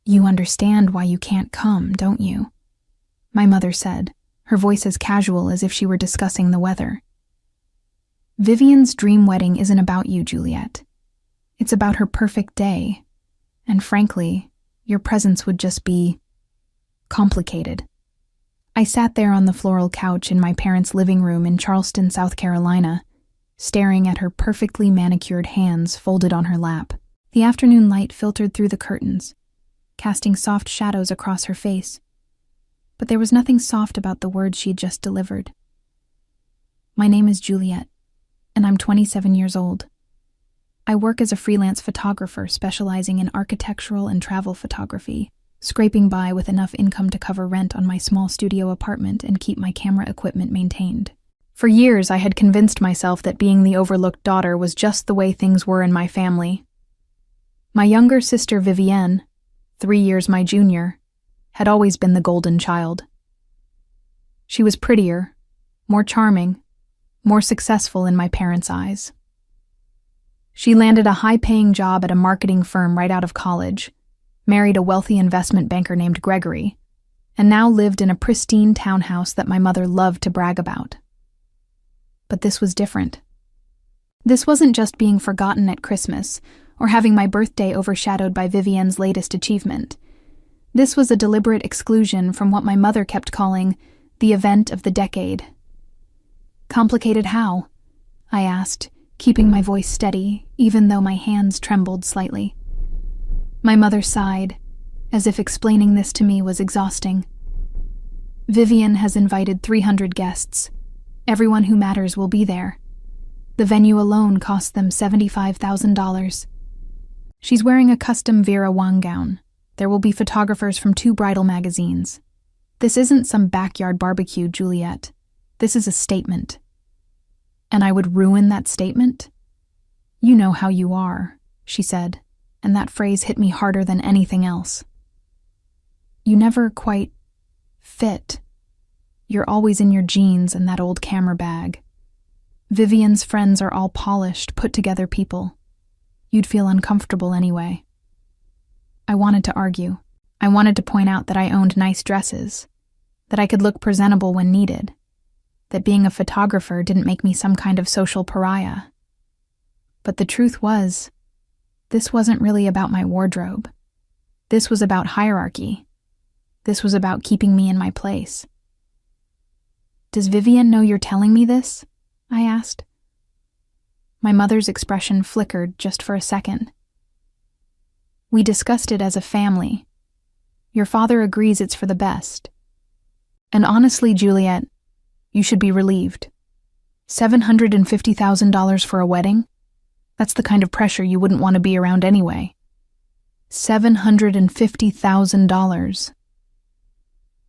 "You understand why you can't come, don't you?" my mother said, her voice as casual as if she were discussing the weather. "Vivian's dream wedding isn't about you, Juliet. It's about her perfect day. And frankly, your presence would just be complicated." I sat there on the floral couch in my parents' living room in Charleston, South Carolina, staring at her perfectly manicured hands folded on her lap. The afternoon light filtered through the curtains, casting soft shadows across her face. But there was nothing soft about the words she had just delivered. "My name is Juliet, and I'm 27 years old. I work as a freelance photographer specializing in architectural and travel photography, scraping by with enough income to cover rent on my small studio apartment and keep my camera equipment maintained. For years, I had convinced myself that being the overlooked daughter was just the way things were in my family. My younger sister, Vivienne, 3 years my junior, had always been the golden child. She was prettier, more charming, more successful in my parents' eyes. She landed a high-paying job at a marketing firm right out of college, married a wealthy investment banker named Gregory, and now lived in a pristine townhouse that my mother loved to brag about. But this was different. This wasn't just being forgotten at Christmas or having my birthday overshadowed by Vivienne's latest achievement. This was a deliberate exclusion from what my mother kept calling the event of the decade. "Complicated how?" I asked, keeping my voice steady, even though my hands trembled slightly. My mother sighed, as if explaining this to me was exhausting. "Vivienne has invited 300 guests. Everyone who matters will be there. The venue alone cost them $75,000. She's wearing a custom Vera Wang gown. There will be photographers from 2 bridal magazines. This isn't some backyard barbecue, Juliet. This is a statement." "And I would ruin that statement?" "You know how you are," she said, and that phrase hit me harder than anything else. "You never quite fit. You're always in your jeans and that old camera bag. Vivienne's friends are all polished, put-together people. You'd feel uncomfortable anyway." I wanted to argue. I wanted to point out that I owned nice dresses, that I could look presentable when needed, that being a photographer didn't make me some kind of social pariah. But the truth was, this wasn't really about my wardrobe. This was about hierarchy. This was about keeping me in my place. "Does Vivienne know you're telling me this?" I asked. My mother's expression flickered just for a second. "We discussed it as a family. Your father agrees it's for the best. And honestly, Juliet, you should be relieved. $750,000 for a wedding? That's the kind of pressure you wouldn't want to be around anyway. $750,000.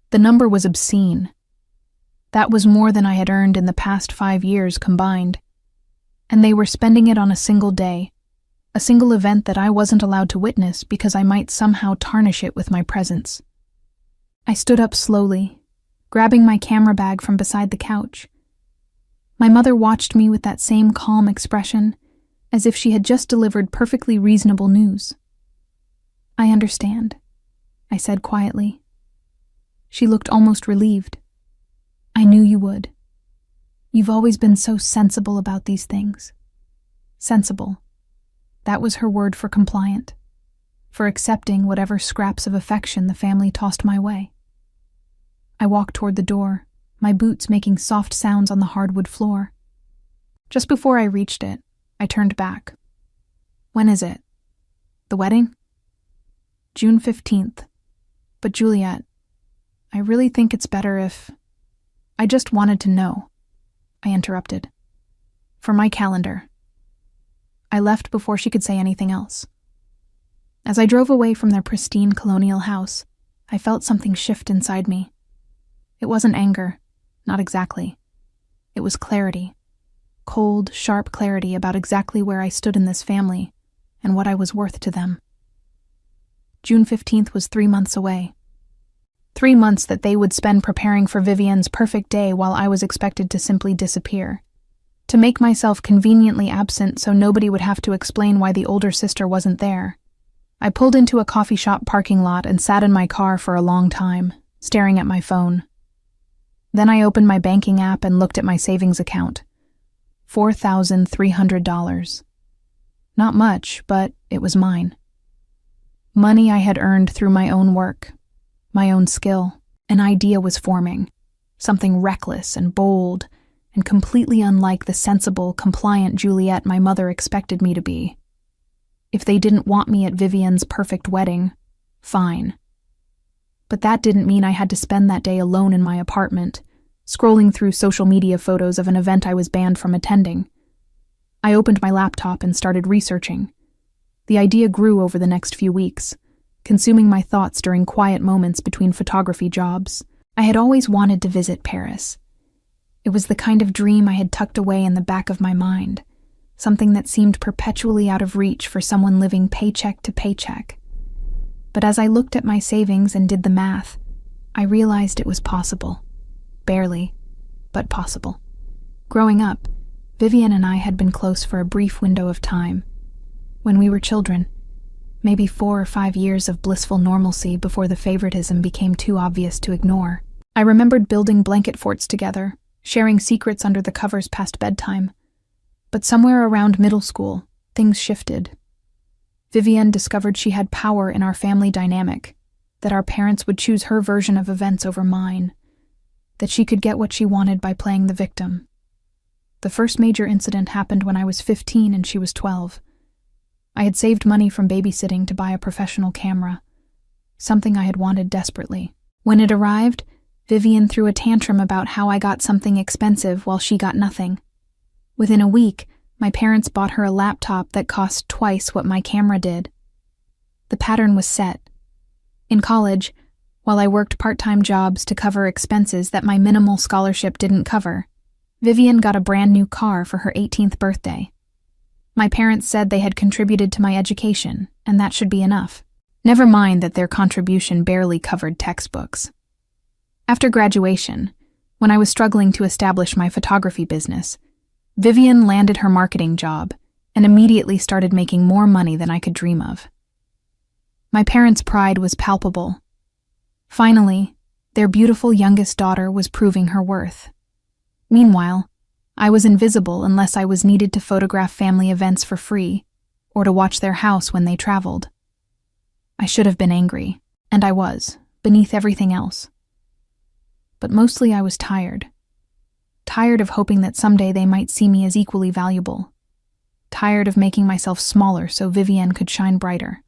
The number was obscene. That was more than I had earned in the past 5 years combined. And they were spending it on a single day, a single event that I wasn't allowed to witness because I might somehow tarnish it with my presence. I stood up slowly, grabbing my camera bag from beside the couch. My mother watched me with that same calm expression, as if she had just delivered perfectly reasonable news. "I understand," I said quietly. She looked almost relieved. "I knew you would. You've always been so sensible about these things." Sensible. That was her word for compliant, for accepting whatever scraps of affection the family tossed my way. I walked toward the door, my boots making soft sounds on the hardwood floor. Just before I reached it, I turned back. "When is it? The wedding?" "June 15th. But Juliet, I really think it's better if—" "I just wanted to know," I interrupted. "For my calendar." I left before she could say anything else. As I drove away from their pristine colonial house, I felt something shift inside me. It wasn't anger, not exactly. It was clarity. Cold, sharp clarity about exactly where I stood in this family and what I was worth to them. June 15th was 3 months away. 3 months that they would spend preparing for Vivienne's perfect day while I was expected to simply disappear. To make myself conveniently absent so nobody would have to explain why the older sister wasn't there. I pulled into a coffee shop parking lot and sat in my car for a long time, staring at my phone. Then I opened my banking app and looked at my savings account. $4,300. Not much, but it was mine. Money I had earned through my own work, my own skill. An idea was forming, something reckless and bold, and completely unlike the sensible, compliant Juliet my mother expected me to be. If they didn't want me at Vivian's perfect wedding, fine. But that didn't mean I had to spend that day alone in my apartment, scrolling through social media photos of an event I was banned from attending. I opened my laptop and started researching. The idea grew over the next few weeks, consuming my thoughts during quiet moments between photography jobs. I had always wanted to visit Paris. It was the kind of dream I had tucked away in the back of my mind, something that seemed perpetually out of reach for someone living paycheck to paycheck. But as I looked at my savings and did the math, I realized it was possible. Barely, but possible. Growing up, Vivian and I had been close for a brief window of time. When we were children, maybe 4 or 5 years of blissful normalcy before the favoritism became too obvious to ignore. I remembered building blanket forts together, sharing secrets under the covers past bedtime. But somewhere around middle school, things shifted. Vivian discovered she had power in our family dynamic, that our parents would choose her version of events over mine, that she could get what she wanted by playing the victim. The first major incident happened when I was 15 and she was 12. I had saved money from babysitting to buy a professional camera, something I had wanted desperately. When it arrived, Vivian threw a tantrum about how I got something expensive while she got nothing. Within a week, my parents bought her a laptop that cost twice what my camera did. The pattern was set. In college, while I worked part-time jobs to cover expenses that my minimal scholarship didn't cover, Vivian got a brand new car for her 18th birthday. My parents said they had contributed to my education, and that should be enough. Never mind that their contribution barely covered textbooks. After graduation, when I was struggling to establish my photography business, Vivian landed her marketing job and immediately started making more money than I could dream of. My parents' pride was palpable. Finally, their beautiful youngest daughter was proving her worth. Meanwhile, I was invisible unless I was needed to photograph family events for free or to watch their house when they traveled. I should have been angry, and I was, beneath everything else. But mostly I was tired. Tired of hoping that someday they might see me as equally valuable. Tired of making myself smaller so Vivian could shine brighter.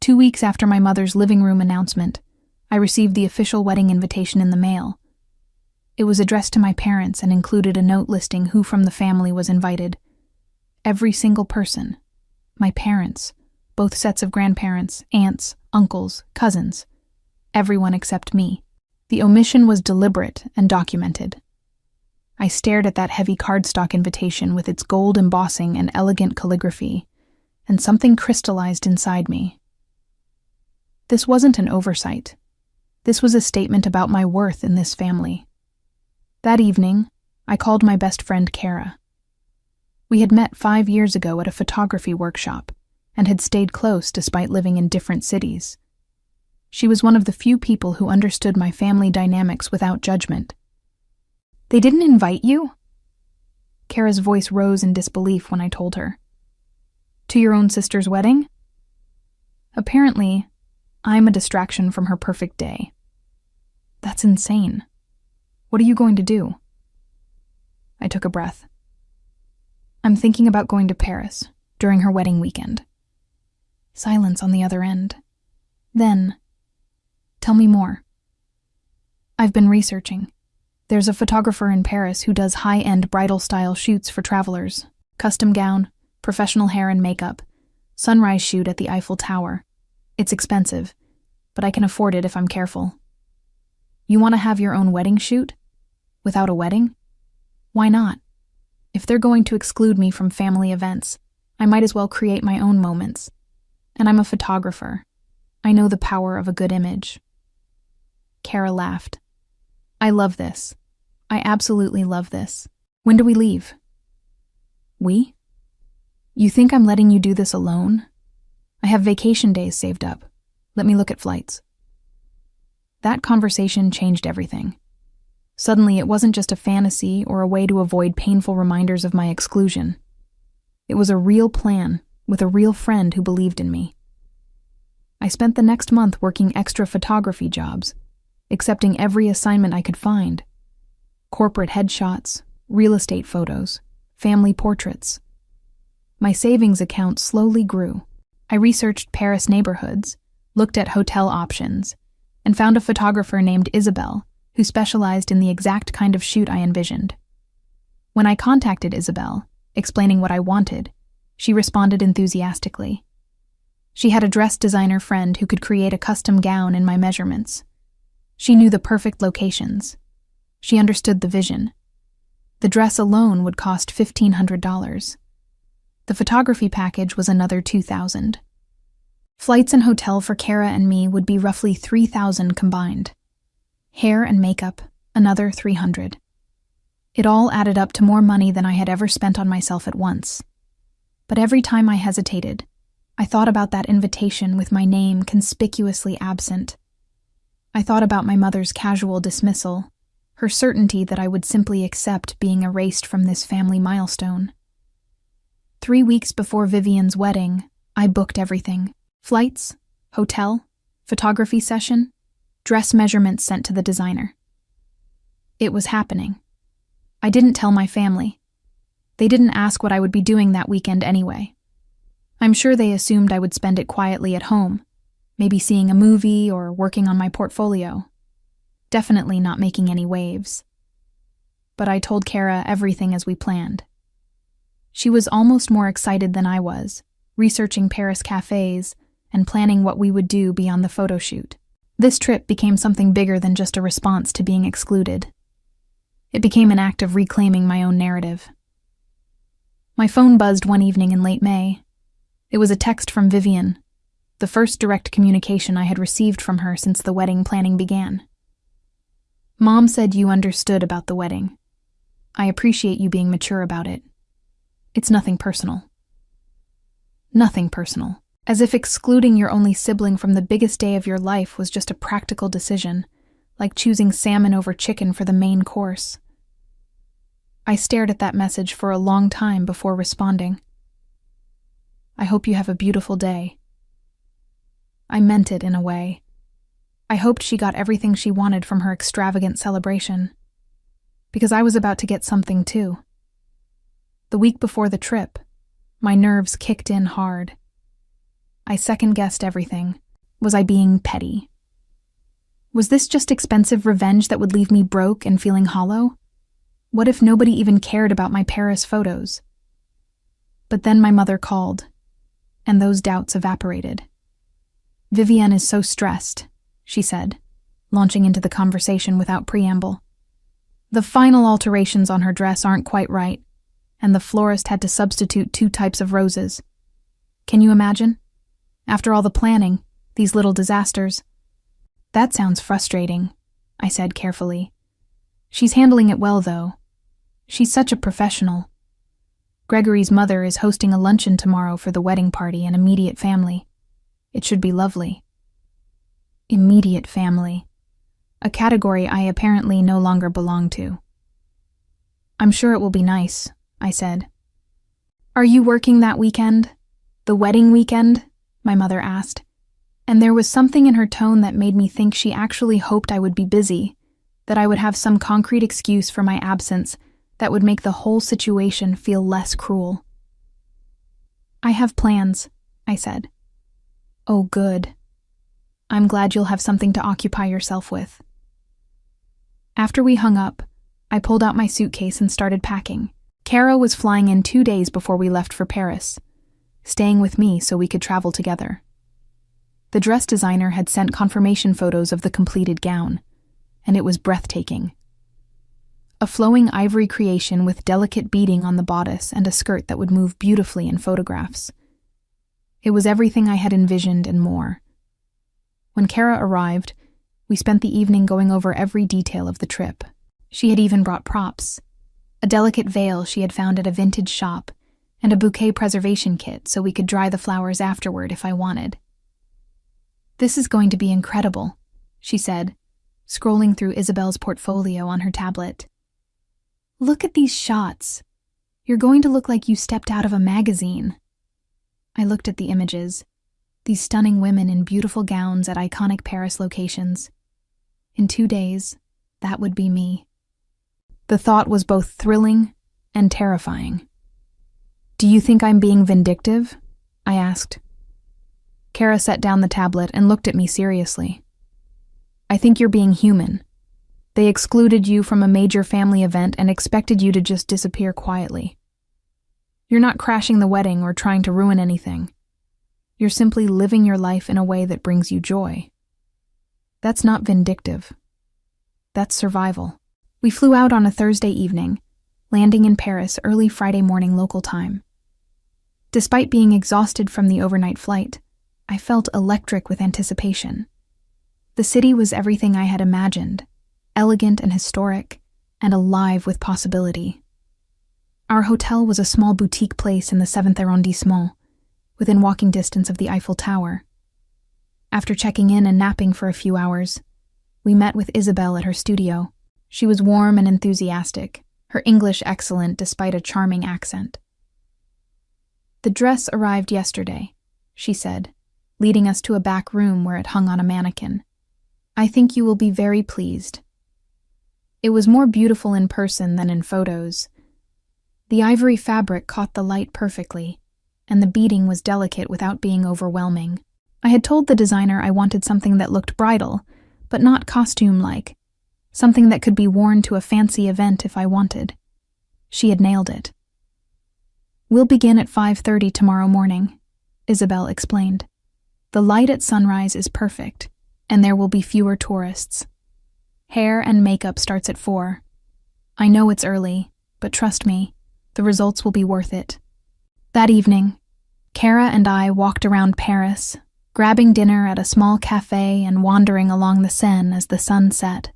2 weeks after my mother's living room announcement, I received the official wedding invitation in the mail. It was addressed to my parents and included a note listing who from the family was invited. Every single person. My parents, both sets of grandparents, aunts, uncles, cousins. Everyone except me. The omission was deliberate and documented. I stared at that heavy cardstock invitation with its gold embossing and elegant calligraphy, and something crystallized inside me. This wasn't an oversight. This was a statement about my worth in this family. That evening, I called my best friend Kara. We had met 5 years ago at a photography workshop and had stayed close despite living in different cities. She was one of the few people who understood my family dynamics without judgment. "They didn't invite you?" Kara's voice rose in disbelief when I told her. "To your own sister's wedding?" Apparently, I'm a distraction from her perfect day. That's insane. What are you going to do? I took a breath. I'm thinking about going to Paris during her wedding weekend. Silence on the other end. Then, tell me more. I've been researching. There's a photographer in Paris who does high-end bridal-style shoots for travelers. Custom gown, professional hair and makeup, sunrise shoot at the Eiffel Tower. It's expensive, but I can afford it if I'm careful. You want to have your own wedding shoot? Without a wedding? Why not? If they're going to exclude me from family events, I might as well create my own moments. And I'm a photographer. I know the power of a good image. Kara laughed. I love this. I absolutely love this. When do we leave? We? You think I'm letting you do this alone? I have vacation days saved up. Let me look at flights. That conversation changed everything. Suddenly, it wasn't just a fantasy or a way to avoid painful reminders of my exclusion. It was a real plan with a real friend who believed in me. I spent the next month working extra photography jobs, accepting every assignment I could find. Corporate headshots, real estate photos, family portraits. My savings account slowly grew. I researched Paris neighborhoods, looked at hotel options, and found a photographer named Isabel who specialized in the exact kind of shoot I envisioned. When I contacted Isabel, explaining what I wanted, she responded enthusiastically. She had a dress designer friend who could create a custom gown in my measurements. She knew the perfect locations. She understood the vision. The dress alone would cost $1,500. The photography package was another $2,000. Flights and hotel for Kara and me would be roughly $3,000 combined. Hair and makeup, another $300. It all added up to more money than I had ever spent on myself at once. But every time I hesitated, I thought about that invitation with my name conspicuously absent. I thought about my mother's casual dismissal, her certainty that I would simply accept being erased from this family milestone. 3 weeks before Vivian's wedding, I booked everything. Flights, hotel, photography session, dress measurements sent to the designer. It was happening. I didn't tell my family. They didn't ask what I would be doing that weekend anyway. I'm sure they assumed I would spend it quietly at home, maybe seeing a movie or working on my portfolio. Definitely not making any waves. But I told Kara everything as we planned. She was almost more excited than I was, researching Paris cafes and planning what we would do beyond the photo shoot. This trip became something bigger than just a response to being excluded. It became an act of reclaiming my own narrative. My phone buzzed one evening in late May. It was a text from Vivian, the first direct communication I had received from her since the wedding planning began. Mom said you understood about the wedding. I appreciate you being mature about it. It's nothing personal. Nothing personal. As if excluding your only sibling from the biggest day of your life was just a practical decision, like choosing salmon over chicken for the main course. I stared at that message for a long time before responding. I hope you have a beautiful day. I meant it in a way. I hoped she got everything she wanted from her extravagant celebration. Because I was about to get something too. The week before the trip, my nerves kicked in hard. I second-guessed everything. Was I being petty? Was this just expensive revenge that would leave me broke and feeling hollow? What if nobody even cared about my Paris photos? But then my mother called, and those doubts evaporated. Vivienne is so stressed, she said, launching into the conversation without preamble. The final alterations on her dress aren't quite right, and the florist had to substitute 2 types of roses. Can you imagine? After all the planning, these little disasters. That sounds frustrating, I said carefully. She's handling it well, though. She's such a professional. Gregory's mother is hosting a luncheon tomorrow for the wedding party and immediate family. It should be lovely. Immediate family. A category I apparently no longer belong to. I'm sure it will be nice, I said. Are you working that weekend? The wedding weekend? My mother asked. And there was something in her tone that made me think she actually hoped I would be busy, that I would have some concrete excuse for my absence that would make the whole situation feel less cruel. I have plans, I said. Oh, good. I'm glad you'll have something to occupy yourself with. After we hung up, I pulled out my suitcase and started packing. Kara was flying in 2 days before we left for Paris, staying with me so we could travel together. The dress designer had sent confirmation photos of the completed gown, and it was breathtaking. A flowing ivory creation with delicate beading on the bodice and a skirt that would move beautifully in photographs. It was everything I had envisioned and more. When Kara arrived, we spent the evening going over every detail of the trip. She had even brought props. A delicate veil she had found at a vintage shop, and a bouquet preservation kit so we could dry the flowers afterward if I wanted. "This is going to be incredible," she said, scrolling through Isabel's portfolio on her tablet. "Look at these shots. You're going to look like you stepped out of a magazine." I looked at the images, these stunning women in beautiful gowns at iconic Paris locations. In 2 days, that would be me. The thought was both thrilling and terrifying. "Do you think I'm being vindictive?" I asked. Kara set down the tablet and looked at me seriously. "I think you're being human. They excluded you from a major family event and expected you to just disappear quietly. You're not crashing the wedding or trying to ruin anything. You're simply living your life in a way that brings you joy. That's not vindictive. That's survival." We flew out on a Thursday evening, landing in Paris early Friday morning local time. Despite being exhausted from the overnight flight, I felt electric with anticipation. The city was everything I had imagined, elegant and historic, and alive with possibility. Our hotel was a small boutique place in the 7th arrondissement, within walking distance of the Eiffel Tower. After checking in and napping for a few hours, we met with Isabel at her studio. She was warm and enthusiastic, her English excellent despite a charming accent. "The dress arrived yesterday," she said, leading us to a back room where it hung on a mannequin. "I think you will be very pleased." It was more beautiful in person than in photos. The ivory fabric caught the light perfectly, and the beading was delicate without being overwhelming. I had told the designer I wanted something that looked bridal, but not costume-like, something that could be worn to a fancy event if I wanted. She had nailed it. "We'll begin at 5:30 tomorrow morning," Isabel explained. "The light at sunrise is perfect, and there will be fewer tourists. Hair and makeup starts at 4. I know it's early, but trust me, the results will be worth it." That evening, Kara and I walked around Paris, grabbing dinner at a small cafe and wandering along the Seine as the sun set.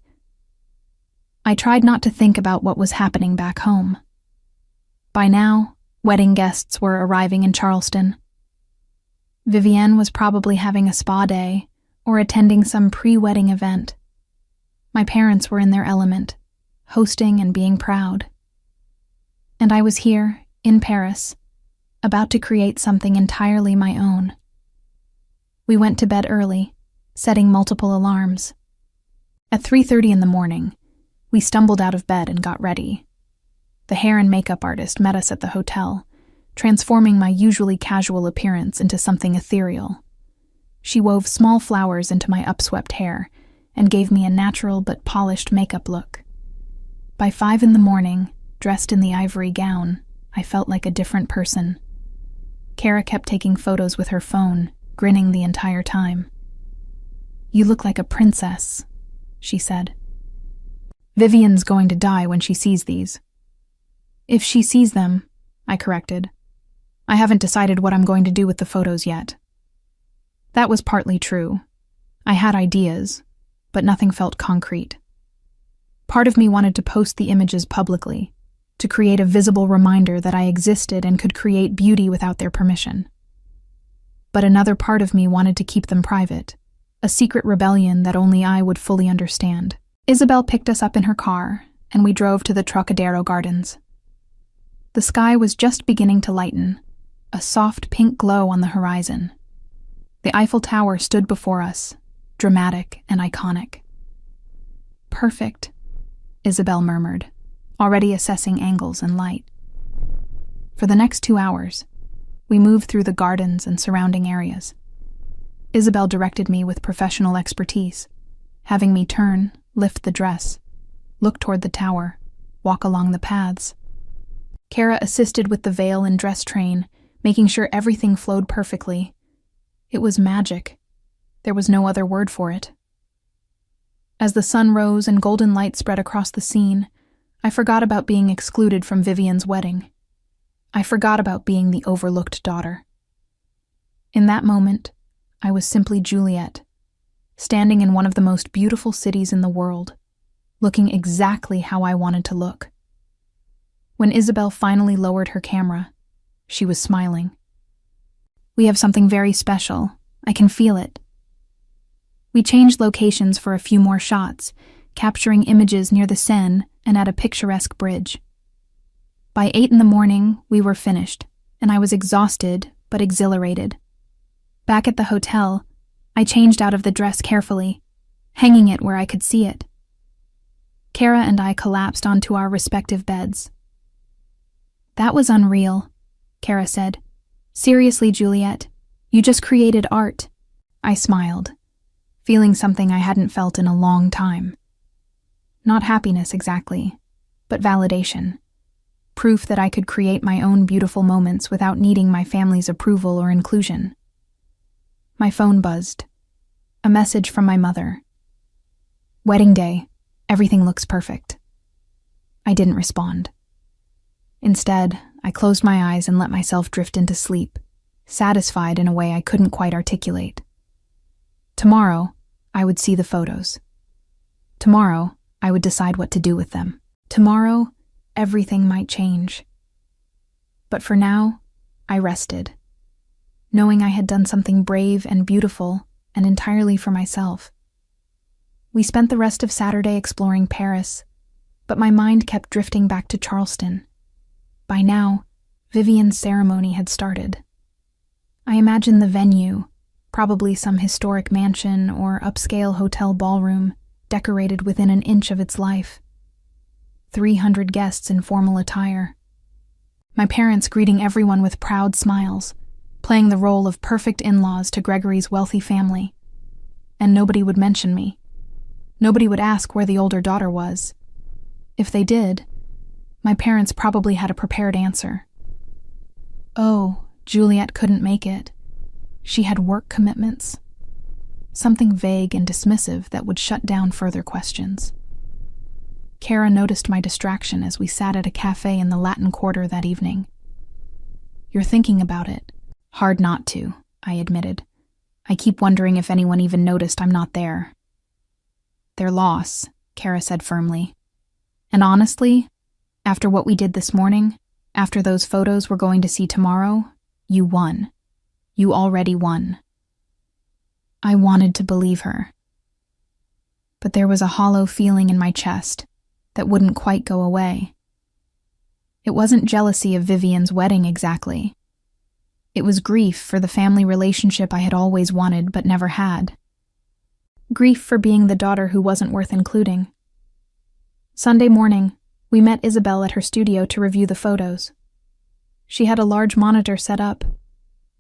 I tried not to think about what was happening back home. By now, wedding guests were arriving in Charleston. Vivienne was probably having a spa day or attending some pre-wedding event. My parents were in their element, hosting and being proud. And I was here, in Paris, about to create something entirely my own. We went to bed early, setting multiple alarms. At 3:30 in the morning, we stumbled out of bed and got ready. The hair and makeup artist met us at the hotel, transforming my usually casual appearance into something ethereal. She wove small flowers into my upswept hair and gave me a natural but polished makeup look. By 5 in the morning, dressed in the ivory gown, I felt like a different person. Kara kept taking photos with her phone, grinning the entire time. "You look like a princess," she said. "Vivian's going to die when she sees these." "If she sees them," I corrected. "I haven't decided what I'm going to do with the photos yet." That was partly true. I had ideas, but nothing felt concrete. Part of me wanted to post the images publicly, to create a visible reminder that I existed and could create beauty without their permission. But another part of me wanted to keep them private, a secret rebellion that only I would fully understand. Isabel picked us up in her car, and we drove to the Trocadero Gardens. The sky was just beginning to lighten, a soft pink glow on the horizon. The Eiffel Tower stood before us, dramatic and iconic. "Perfect," Isabel murmured, already assessing angles and light. For the next 2 hours, we moved through the gardens and surrounding areas. Isabel directed me with professional expertise, having me turn, lift the dress, look toward the tower, walk along the paths. Kara assisted with the veil and dress train, making sure everything flowed perfectly. It was magic. There was no other word for it. As the sun rose and golden light spread across the scene, I forgot about being excluded from Vivian's wedding. I forgot about being the overlooked daughter. In that moment, I was simply Juliet, standing in one of the most beautiful cities in the world, looking exactly how I wanted to look. When Isabel finally lowered her camera, She was smiling. We have something very special. I can feel it. We changed locations for a few more shots, capturing images near the Seine and at a picturesque bridge. By 8 in the morning, we were finished, and I was exhausted but exhilarated. Back at the hotel, I changed out of the dress carefully, hanging it where I could see it. Kara and I collapsed onto our respective beds. That was unreal, Kara said. Seriously, Juliet, you just created art. I smiled, feeling something I hadn't felt in a long time. Not happiness exactly, but validation. Proof that I could create my own beautiful moments without needing my family's approval or inclusion. My phone buzzed. A message from my mother. Wedding day. Everything looks perfect. I didn't respond. Instead, I closed my eyes and let myself drift into sleep, satisfied in a way I couldn't quite articulate. Tomorrow, I would see the photos. Tomorrow, I would decide what to do with them. Tomorrow, everything might change. But for now, I rested, knowing I had done something brave and beautiful and entirely for myself. We spent the rest of Saturday exploring Paris, but my mind kept drifting back to Charleston. By now, Vivian's ceremony had started. I imagined the venue, probably some historic mansion or upscale hotel ballroom, decorated within an inch of its life. 300 guests in formal attire. My parents greeting everyone with proud smiles, playing the role of perfect in-laws to Gregory's wealthy family. And nobody would mention me. Nobody would ask where the older daughter was. If they did, my parents probably had a prepared answer. Oh, Juliet couldn't make it. She had work commitments. Something vague and dismissive that would shut down further questions. Kara noticed my distraction as we sat at a cafe in the Latin Quarter that evening. You're thinking about it. Hard not to, I admitted. I keep wondering if anyone even noticed I'm not there. Their loss, Kara said firmly. And honestly, after what we did this morning, after those photos we're going to see tomorrow, you won. You already won. I wanted to believe her. But there was a hollow feeling in my chest that wouldn't quite go away. It wasn't jealousy of Vivian's wedding exactly. It was grief for the family relationship I had always wanted but never had. Grief for being the daughter who wasn't worth including. Sunday morning, we met Isabel at her studio to review the photos. She had a large monitor set up,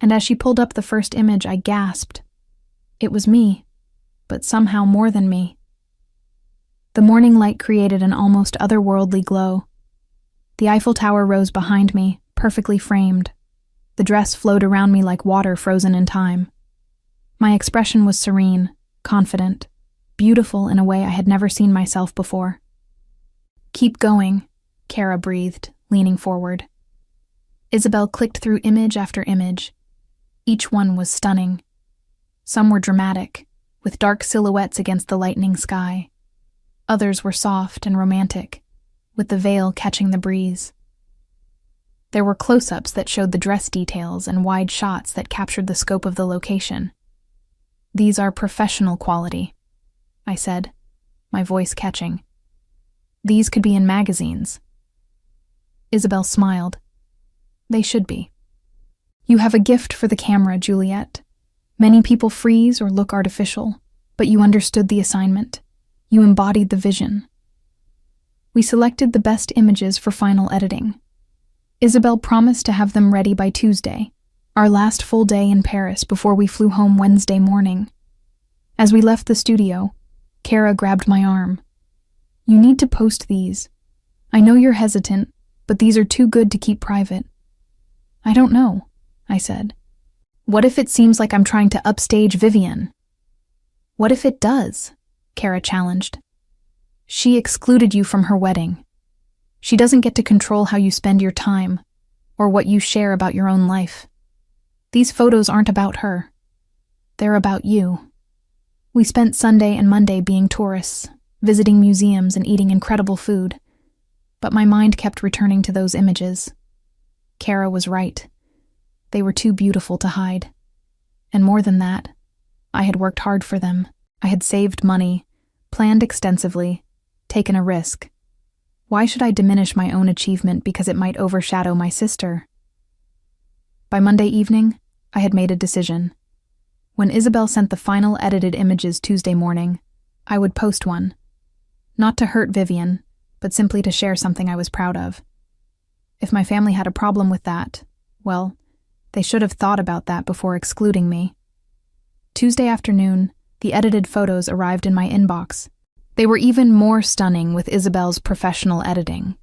and as she pulled up the first image, I gasped. It was me, but somehow more than me. The morning light created an almost otherworldly glow. The Eiffel Tower rose behind me, perfectly framed. The dress flowed around me like water frozen in time. My expression was serene, confident, beautiful in a way I had never seen myself before. Keep going, Kara breathed, leaning forward. Isabel clicked through image after image. Each one was stunning. Some were dramatic, with dark silhouettes against the lightening sky. Others were soft and romantic, with the veil catching the breeze. There were close-ups that showed the dress details and wide shots that captured the scope of the location. These are professional quality, I said, my voice catching. These could be in magazines. Isabel smiled. They should be. You have a gift for the camera, Juliet. Many people freeze or look artificial, but you understood the assignment. You embodied the vision. We selected the best images for final editing. Isabel promised to have them ready by Tuesday, our last full day in Paris before we flew home Wednesday morning. As we left the studio, Kara grabbed my arm. You need to post these. I know you're hesitant, but these are too good to keep private. I don't know, I said. What if it seems like I'm trying to upstage Vivian? What if it does? Kara challenged. She excluded you from her wedding. She doesn't get to control how you spend your time, or what you share about your own life. These photos aren't about her. They're about you. We spent Sunday and Monday being tourists, visiting museums and eating incredible food. But my mind kept returning to those images. Kara was right. They were too beautiful to hide. And more than that, I had worked hard for them. I had saved money, planned extensively, taken a risk. Why should I diminish my own achievement because it might overshadow my sister? By Monday evening, I had made a decision. When Isabel sent the final edited images Tuesday morning, I would post one. Not to hurt Vivian, but simply to share something I was proud of. If my family had a problem with that, well, they should have thought about that before excluding me. Tuesday afternoon, the edited photos arrived in my inbox. They were even more stunning with Isabel's professional editing.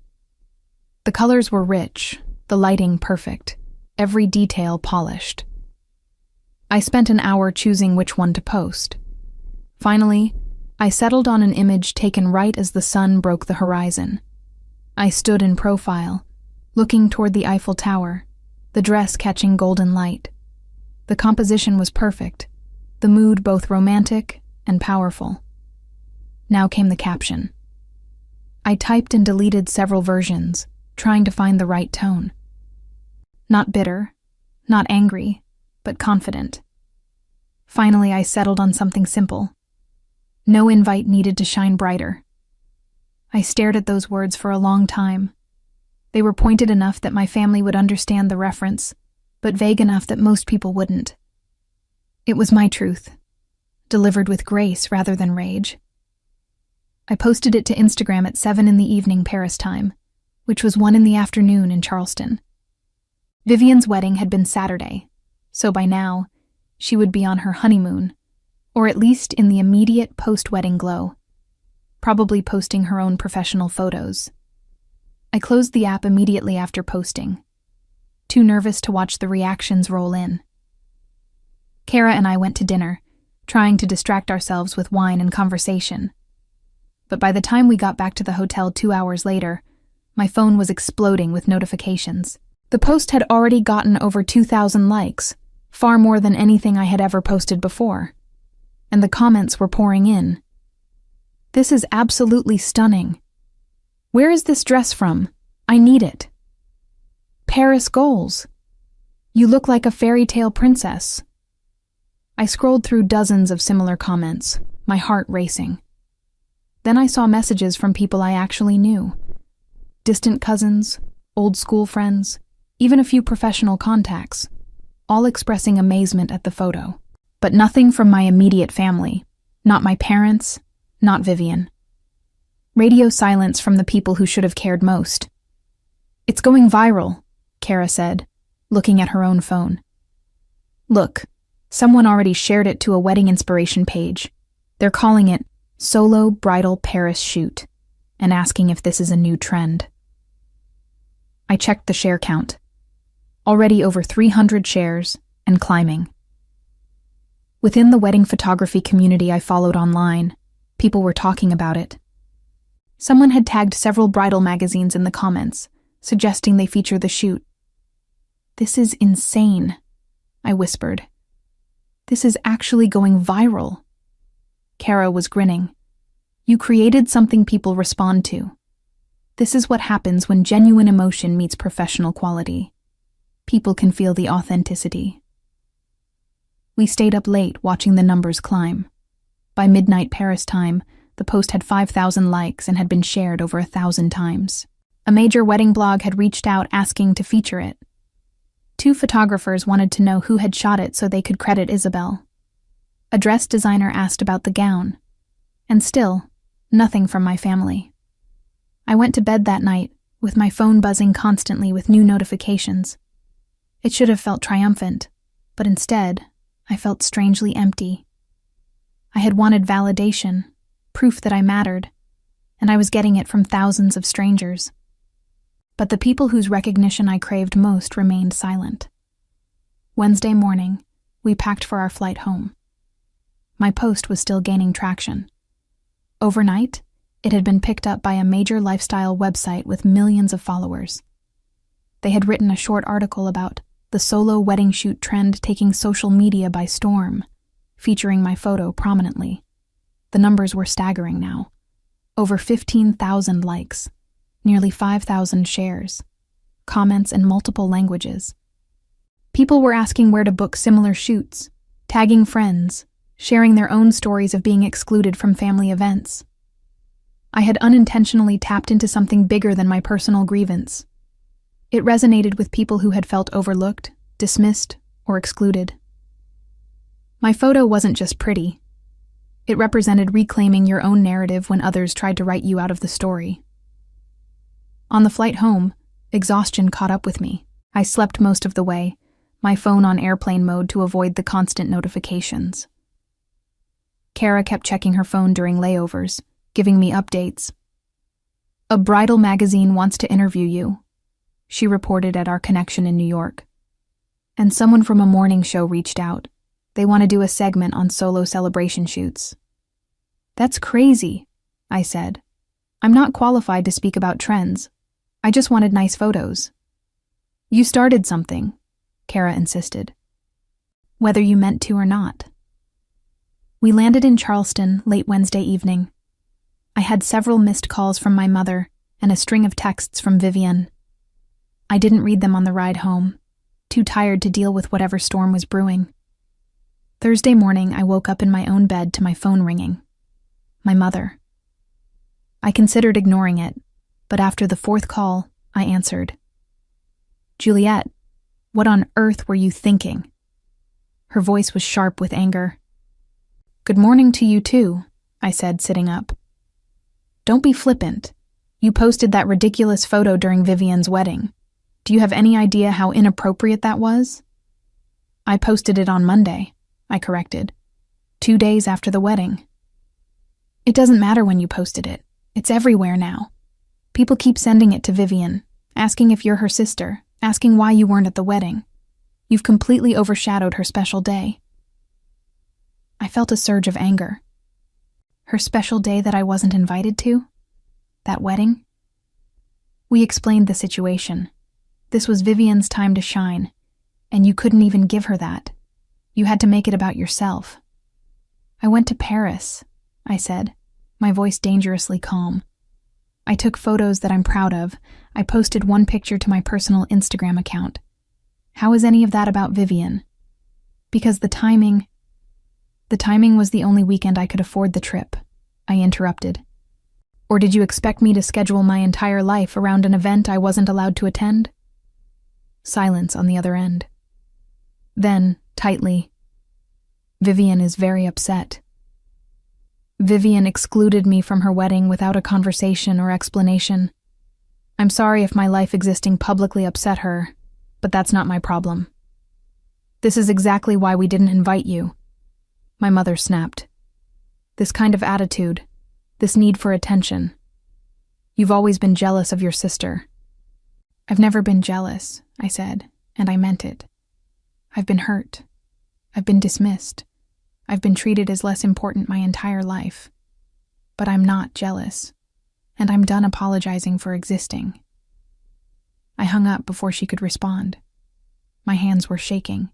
The colors were rich, the lighting perfect, every detail polished. I spent an hour choosing which one to post. Finally, I settled on an image taken right as the sun broke the horizon. I stood in profile, looking toward the Eiffel Tower, the dress catching golden light. The composition was perfect, the mood both romantic and powerful. Now came the caption. I typed and deleted several versions, trying to find the right tone. Not bitter, not angry, but confident. Finally, I settled on something simple. No invite needed to shine brighter. I stared at those words for a long time. They were pointed enough that my family would understand the reference, but vague enough that most people wouldn't. It was my truth, delivered with grace rather than rage. I posted it to Instagram at 7 p.m. Paris time, which was 1 p.m. in Charleston. Vivian's wedding had been Saturday, so by now, she would be on her honeymoon, or at least in the immediate post-wedding glow, probably posting her own professional photos. I closed the app immediately after posting, too nervous to watch the reactions roll in. Kara and I went to dinner, trying to distract ourselves with wine and conversation. But by the time we got back to the hotel 2 hours later, my phone was exploding with notifications. The post had already gotten over 2,000 likes, far more than anything I had ever posted before. And the comments were pouring in. This is absolutely stunning. Where is this dress from? I need it. Paris goals. You look like a fairy tale princess. I scrolled through dozens of similar comments, my heart racing. Then I saw messages from people I actually knew. Distant cousins, old school friends, even a few professional contacts, all expressing amazement at the photo. But nothing from my immediate family. Not my parents, not Vivian. Radio silence from the people who should have cared most. It's going viral, Kara said, looking at her own phone. Look, someone already shared it to a wedding inspiration page. They're calling it Solo Bridal Paris Shoot and asking if this is a new trend. I checked the share count. Already over 300 shares and climbing. Within the wedding photography community I followed online, people were talking about it. Someone had tagged several bridal magazines in the comments, suggesting they feature the shoot. This is insane, I whispered. This is actually going viral. Kara was grinning. You created something people respond to. This is what happens when genuine emotion meets professional quality. People can feel the authenticity. We stayed up late watching the numbers climb. By midnight Paris time, the post had 5,000 likes and had been shared over 1,000 times. A major wedding blog had reached out asking to feature it. 2 photographers wanted to know who had shot it so they could credit Isabel. A dress designer asked about the gown. And still, nothing from my family. I went to bed that night, with my phone buzzing constantly with new notifications. It should have felt triumphant, but instead, I felt strangely empty. I had wanted validation, proof that I mattered, and I was getting it from thousands of strangers. But the people whose recognition I craved most remained silent. Wednesday morning, we packed for our flight home. My post was still gaining traction. Overnight, it had been picked up by a major lifestyle website with millions of followers. They had written a short article about the solo wedding shoot trend taking social media by storm, featuring my photo prominently. The numbers were staggering now. Over 15,000 likes, nearly 5,000 shares, comments in multiple languages. People were asking where to book similar shoots, tagging friends, sharing their own stories of being excluded from family events. I had unintentionally tapped into something bigger than my personal grievance. It resonated with people who had felt overlooked, dismissed, or excluded. My photo wasn't just pretty. It represented reclaiming your own narrative when others tried to write you out of the story. On the flight home, exhaustion caught up with me. I slept most of the way, my phone on airplane mode to avoid the constant notifications. Kara kept checking her phone during layovers, giving me updates. "A bridal magazine wants to interview you," she reported at our connection in New York. "And someone from a morning show reached out. They want to do a segment on solo celebration shoots." "That's crazy," I said. "I'm not qualified to speak about trends. I just wanted nice photos." "You started something," Kara insisted. "Whether you meant to or not." We landed in Charleston late Wednesday evening. I had several missed calls from my mother and a string of texts from Vivian. I didn't read them on the ride home, too tired to deal with whatever storm was brewing. Thursday morning, I woke up in my own bed to my phone ringing. My mother. I considered ignoring it, but after the fourth call, I answered. "Juliet, what on earth were you thinking?" Her voice was sharp with anger. "Good morning to you too," I said, sitting up. "Don't be flippant. You posted that ridiculous photo during Vivian's wedding. Do you have any idea how inappropriate that was?" "I posted it on Monday," I corrected. 2 days after the wedding. "It doesn't matter when you posted it. It's everywhere now. People keep sending it to Vivian, asking if you're her sister, asking why you weren't at the wedding. You've completely overshadowed her special day." I felt a surge of anger. Her special day that I wasn't invited to? That wedding? We explained the situation. This was Vivian's time to shine, and you couldn't even give her that. You had to make it about yourself. "I went to Paris," I said, my voice dangerously calm. "I took photos that I'm proud of. I posted one picture to my personal Instagram account. How is any of that about Vivian?" "Because the timing was the only weekend I could afford the trip," I interrupted. "Or did you expect me to schedule my entire life around an event I wasn't allowed to attend?" Silence on the other end. Then, tightly, "Vivian is very upset. Vivian excluded me from her wedding without a conversation or explanation. I'm sorry if my life existing publicly upset her, but that's not my problem. This is exactly why we didn't invite you." My mother snapped. "This kind of attitude, this need for attention. You've always been jealous of your sister." "I've never been jealous," I said, and I meant it. "I've been hurt. I've been dismissed. I've been treated as less important my entire life. But I'm not jealous, and I'm done apologizing for existing." I hung up before she could respond. My hands were shaking.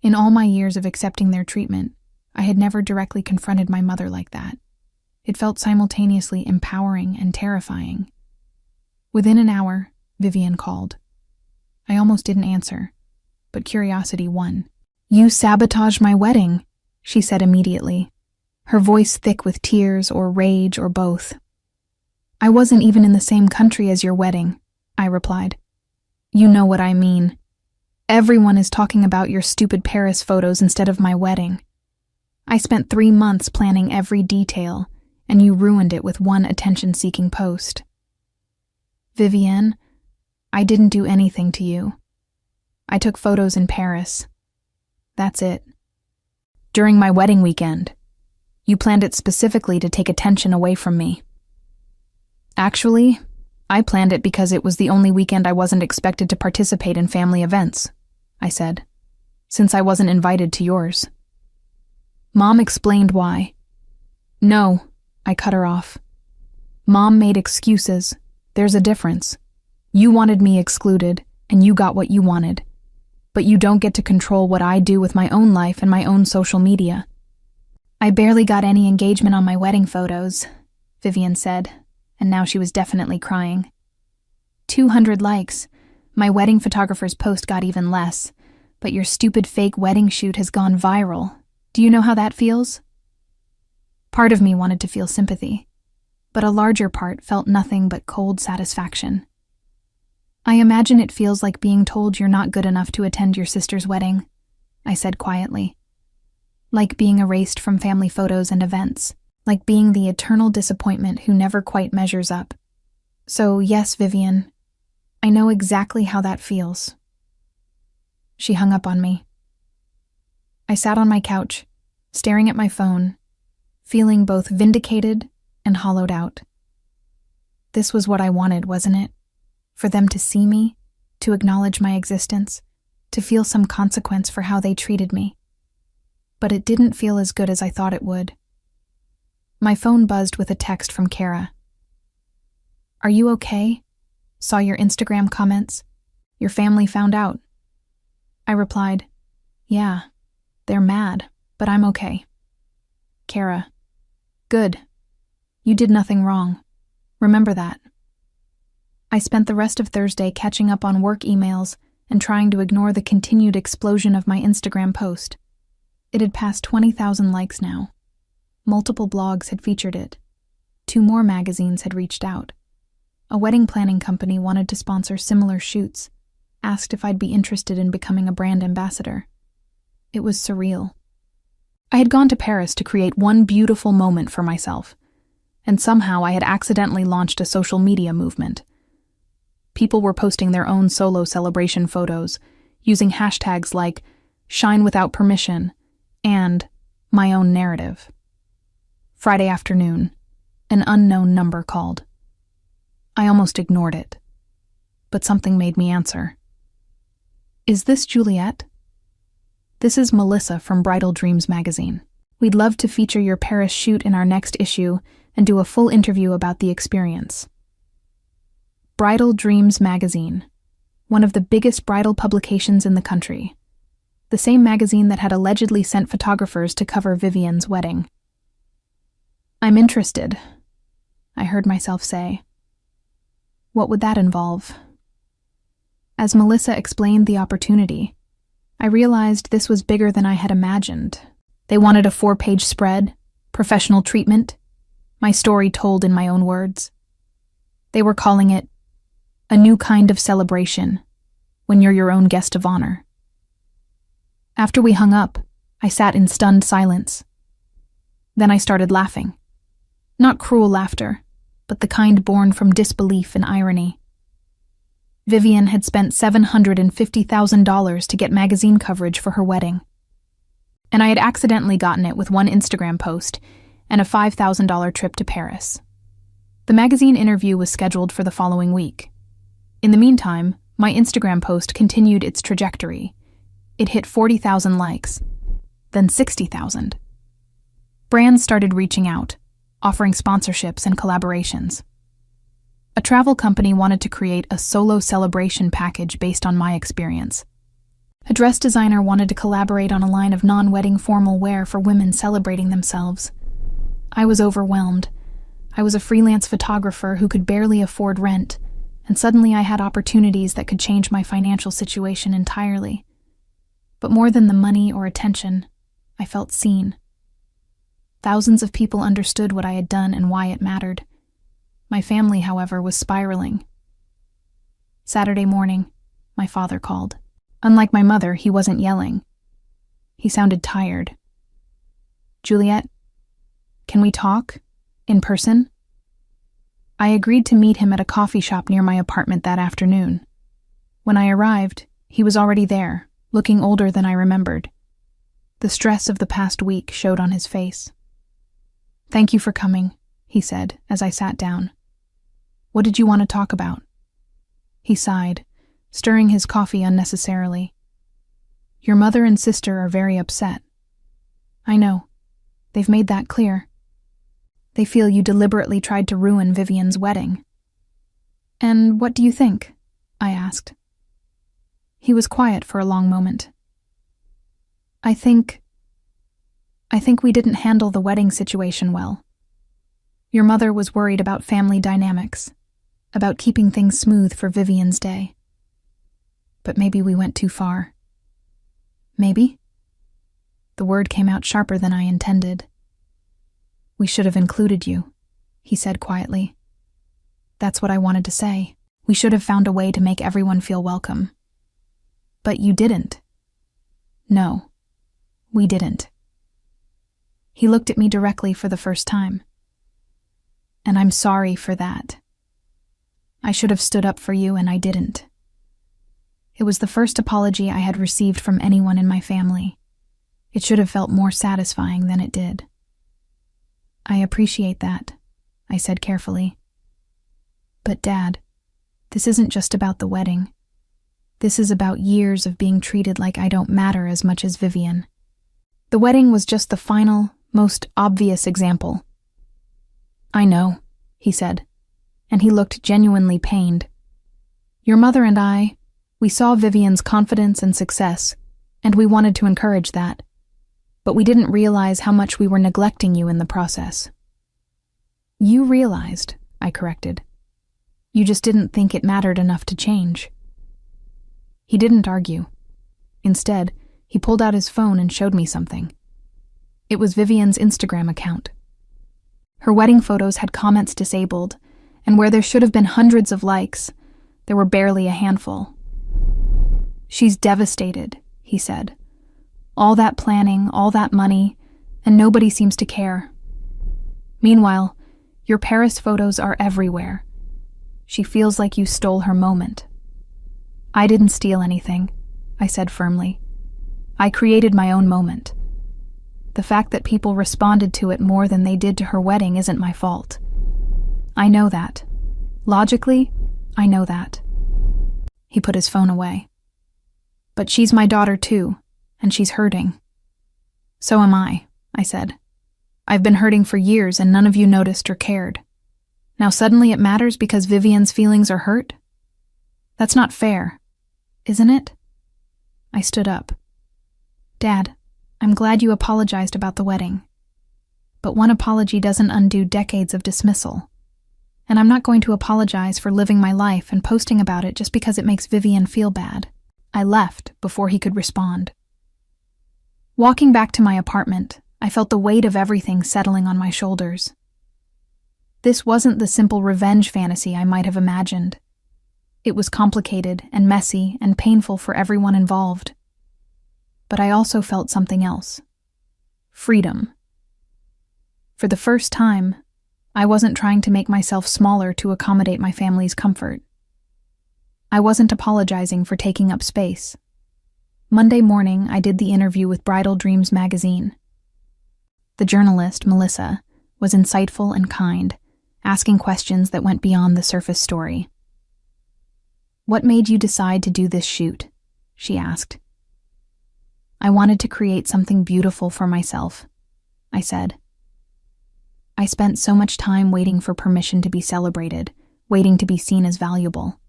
In all my years of accepting their treatment, I had never directly confronted my mother like that. It felt simultaneously empowering and terrifying. Within an hour, Vivian called. I almost didn't answer, but curiosity won. "You sabotaged my wedding," she said immediately, her voice thick with tears or rage or both. "I wasn't even in the same country as your wedding," I replied. "You know what I mean. Everyone is talking about your stupid Paris photos instead of my wedding. I spent 3 months planning every detail, and you ruined it with one attention-seeking post." "Vivienne, I didn't do anything to you. I took photos in Paris. That's it. During my wedding weekend. You planned it specifically to take attention away from me." "Actually, I planned it because it was the only weekend I wasn't expected to participate in family events," I said, "since I wasn't invited to yours." Mom explained why. "No," I cut her off. "Mom made excuses. There's a difference. You wanted me excluded, and you got what you wanted. But you don't get to control what I do with my own life and my own social media." "I barely got any engagement on my wedding photos," Vivian said, and now she was definitely crying. 200 likes. My wedding photographer's post got even less. But your stupid fake wedding shoot has gone viral. Do you know how that feels? Part of me wanted to feel sympathy, but a larger part felt nothing but cold satisfaction. I imagine it feels like being told you're not good enough to attend your sister's wedding, I said quietly. Like being erased from family photos and events, like being the eternal disappointment who never quite measures up. So yes, Vivian, I know exactly how that feels. She hung up on me. I sat on my couch, staring at my phone, feeling both vindicated and hollowed out. This was what I wanted, wasn't it? For them to see me, to acknowledge my existence, to feel some consequence for how they treated me. But it didn't feel as good as I thought it would. My phone buzzed with a text from Kara. Are you okay? Saw your Instagram comments. Your family found out. I replied, yeah, they're mad, but I'm okay. Kara, good. You did nothing wrong. Remember that. I spent the rest of Thursday catching up on work emails and trying to ignore the continued explosion of my Instagram post. It had passed 20,000 likes now. Multiple blogs had featured it. 2 more magazines had reached out. A wedding planning company wanted to sponsor similar shoots, asked if I'd be interested in becoming a brand ambassador. It was surreal. I had gone to Paris to create one beautiful moment for myself, and somehow I had accidentally launched a social media movement. People were posting their own solo celebration photos, using hashtags like Shine Without Permission and My Own Narrative. Friday afternoon, an unknown number called. I almost ignored it, but something made me answer. Is this Juliet? This is Melissa from Bridal Dreams magazine. We'd love to feature your Paris shoot in our next issue and do a full interview about the experience. Bridal Dreams magazine, one of the biggest bridal publications in the country. The same magazine that had allegedly sent photographers to cover Vivian's wedding. I'm interested, I heard myself say. What would that involve? As Melissa explained the opportunity, I realized this was bigger than I had imagined. They wanted a 4-page spread, professional treatment, my story told in my own words. They were calling it a new kind of celebration, when you're your own guest of honor. After we hung up, I sat in stunned silence. Then I started laughing. Not cruel laughter, but the kind born from disbelief and irony. Vivian had spent $750,000 to get magazine coverage for her wedding. And I had accidentally gotten it with one Instagram post and a $5,000 trip to Paris. The magazine interview was scheduled for the following week. In the meantime, my Instagram post continued its trajectory. It hit 40,000 likes, then 60,000. Brands started reaching out, offering sponsorships and collaborations. A travel company wanted to create a solo celebration package based on my experience. A dress designer wanted to collaborate on a line of non-wedding formal wear for women celebrating themselves. I was overwhelmed. I was a freelance photographer who could barely afford rent, and suddenly I had opportunities that could change my financial situation entirely. But more than the money or attention, I felt seen. Thousands of people understood what I had done and why it mattered. My family, however, was spiraling. Saturday morning, my father called. Unlike my mother, he wasn't yelling. He sounded tired. Juliet, can we talk? In person? I agreed to meet him at a coffee shop near my apartment that afternoon. When I arrived, he was already there, looking older than I remembered. The stress of the past week showed on his face. Thank you for coming, he said as I sat down. What did you want to talk about? He sighed, stirring his coffee unnecessarily. Your mother and sister are very upset. I know. They've made that clear. They feel you deliberately tried to ruin Vivian's wedding. And what do you think? I asked. He was quiet for a long moment. I think we didn't handle the wedding situation well. Your mother was worried about family dynamics, about keeping things smooth for Vivian's day. But maybe we went too far. Maybe? The word came out sharper than I intended. We should have included you, he said quietly. That's what I wanted to say. We should have found a way to make everyone feel welcome. But you didn't. No, we didn't. He looked at me directly for the first time. And I'm sorry for that. I should have stood up for you, and I didn't. It was the first apology I had received from anyone in my family. It should have felt more satisfying than it did. I appreciate that, I said carefully. But Dad, this isn't just about the wedding. This is about years of being treated like I don't matter as much as Vivian. The wedding was just the final, most obvious example. I know, he said, and he looked genuinely pained. Your mother and I, we saw Vivian's confidence and success, and we wanted to encourage that. But we didn't realize how much we were neglecting you in the process. You realized, I corrected. You just didn't think it mattered enough to change. He didn't argue. Instead, he pulled out his phone and showed me something. It was Vivian's Instagram account. Her wedding photos had comments disabled, and where there should have been hundreds of likes, there were barely a handful. She's devastated, he said. All that planning, all that money, and nobody seems to care. Meanwhile, your Paris photos are everywhere. She feels like you stole her moment. I didn't steal anything, I said firmly. I created my own moment. The fact that people responded to it more than they did to her wedding isn't my fault. I know that. Logically, I know that. He put his phone away. But she's my daughter too, and she's hurting. So am I said. I've been hurting for years and none of you noticed or cared. Now suddenly it matters because Vivian's feelings are hurt? That's not fair, isn't it? I stood up. Dad, I'm glad you apologized about the wedding. But one apology doesn't undo decades of dismissal. And I'm not going to apologize for living my life and posting about it just because it makes Vivian feel bad. I left before he could respond. Walking back to my apartment, I felt the weight of everything settling on my shoulders. This wasn't the simple revenge fantasy I might have imagined. It was complicated and messy and painful for everyone involved. But I also felt something else. Freedom. For the first time, I wasn't trying to make myself smaller to accommodate my family's comfort. I wasn't apologizing for taking up space. Monday morning, I did the interview with Bridal Dreams magazine. The journalist, Melissa, was insightful and kind, asking questions that went beyond the surface story. What made you decide to do this shoot? She asked. I wanted to create something beautiful for myself, I said. I spent so much time waiting for permission to be celebrated, waiting to be seen as valuable.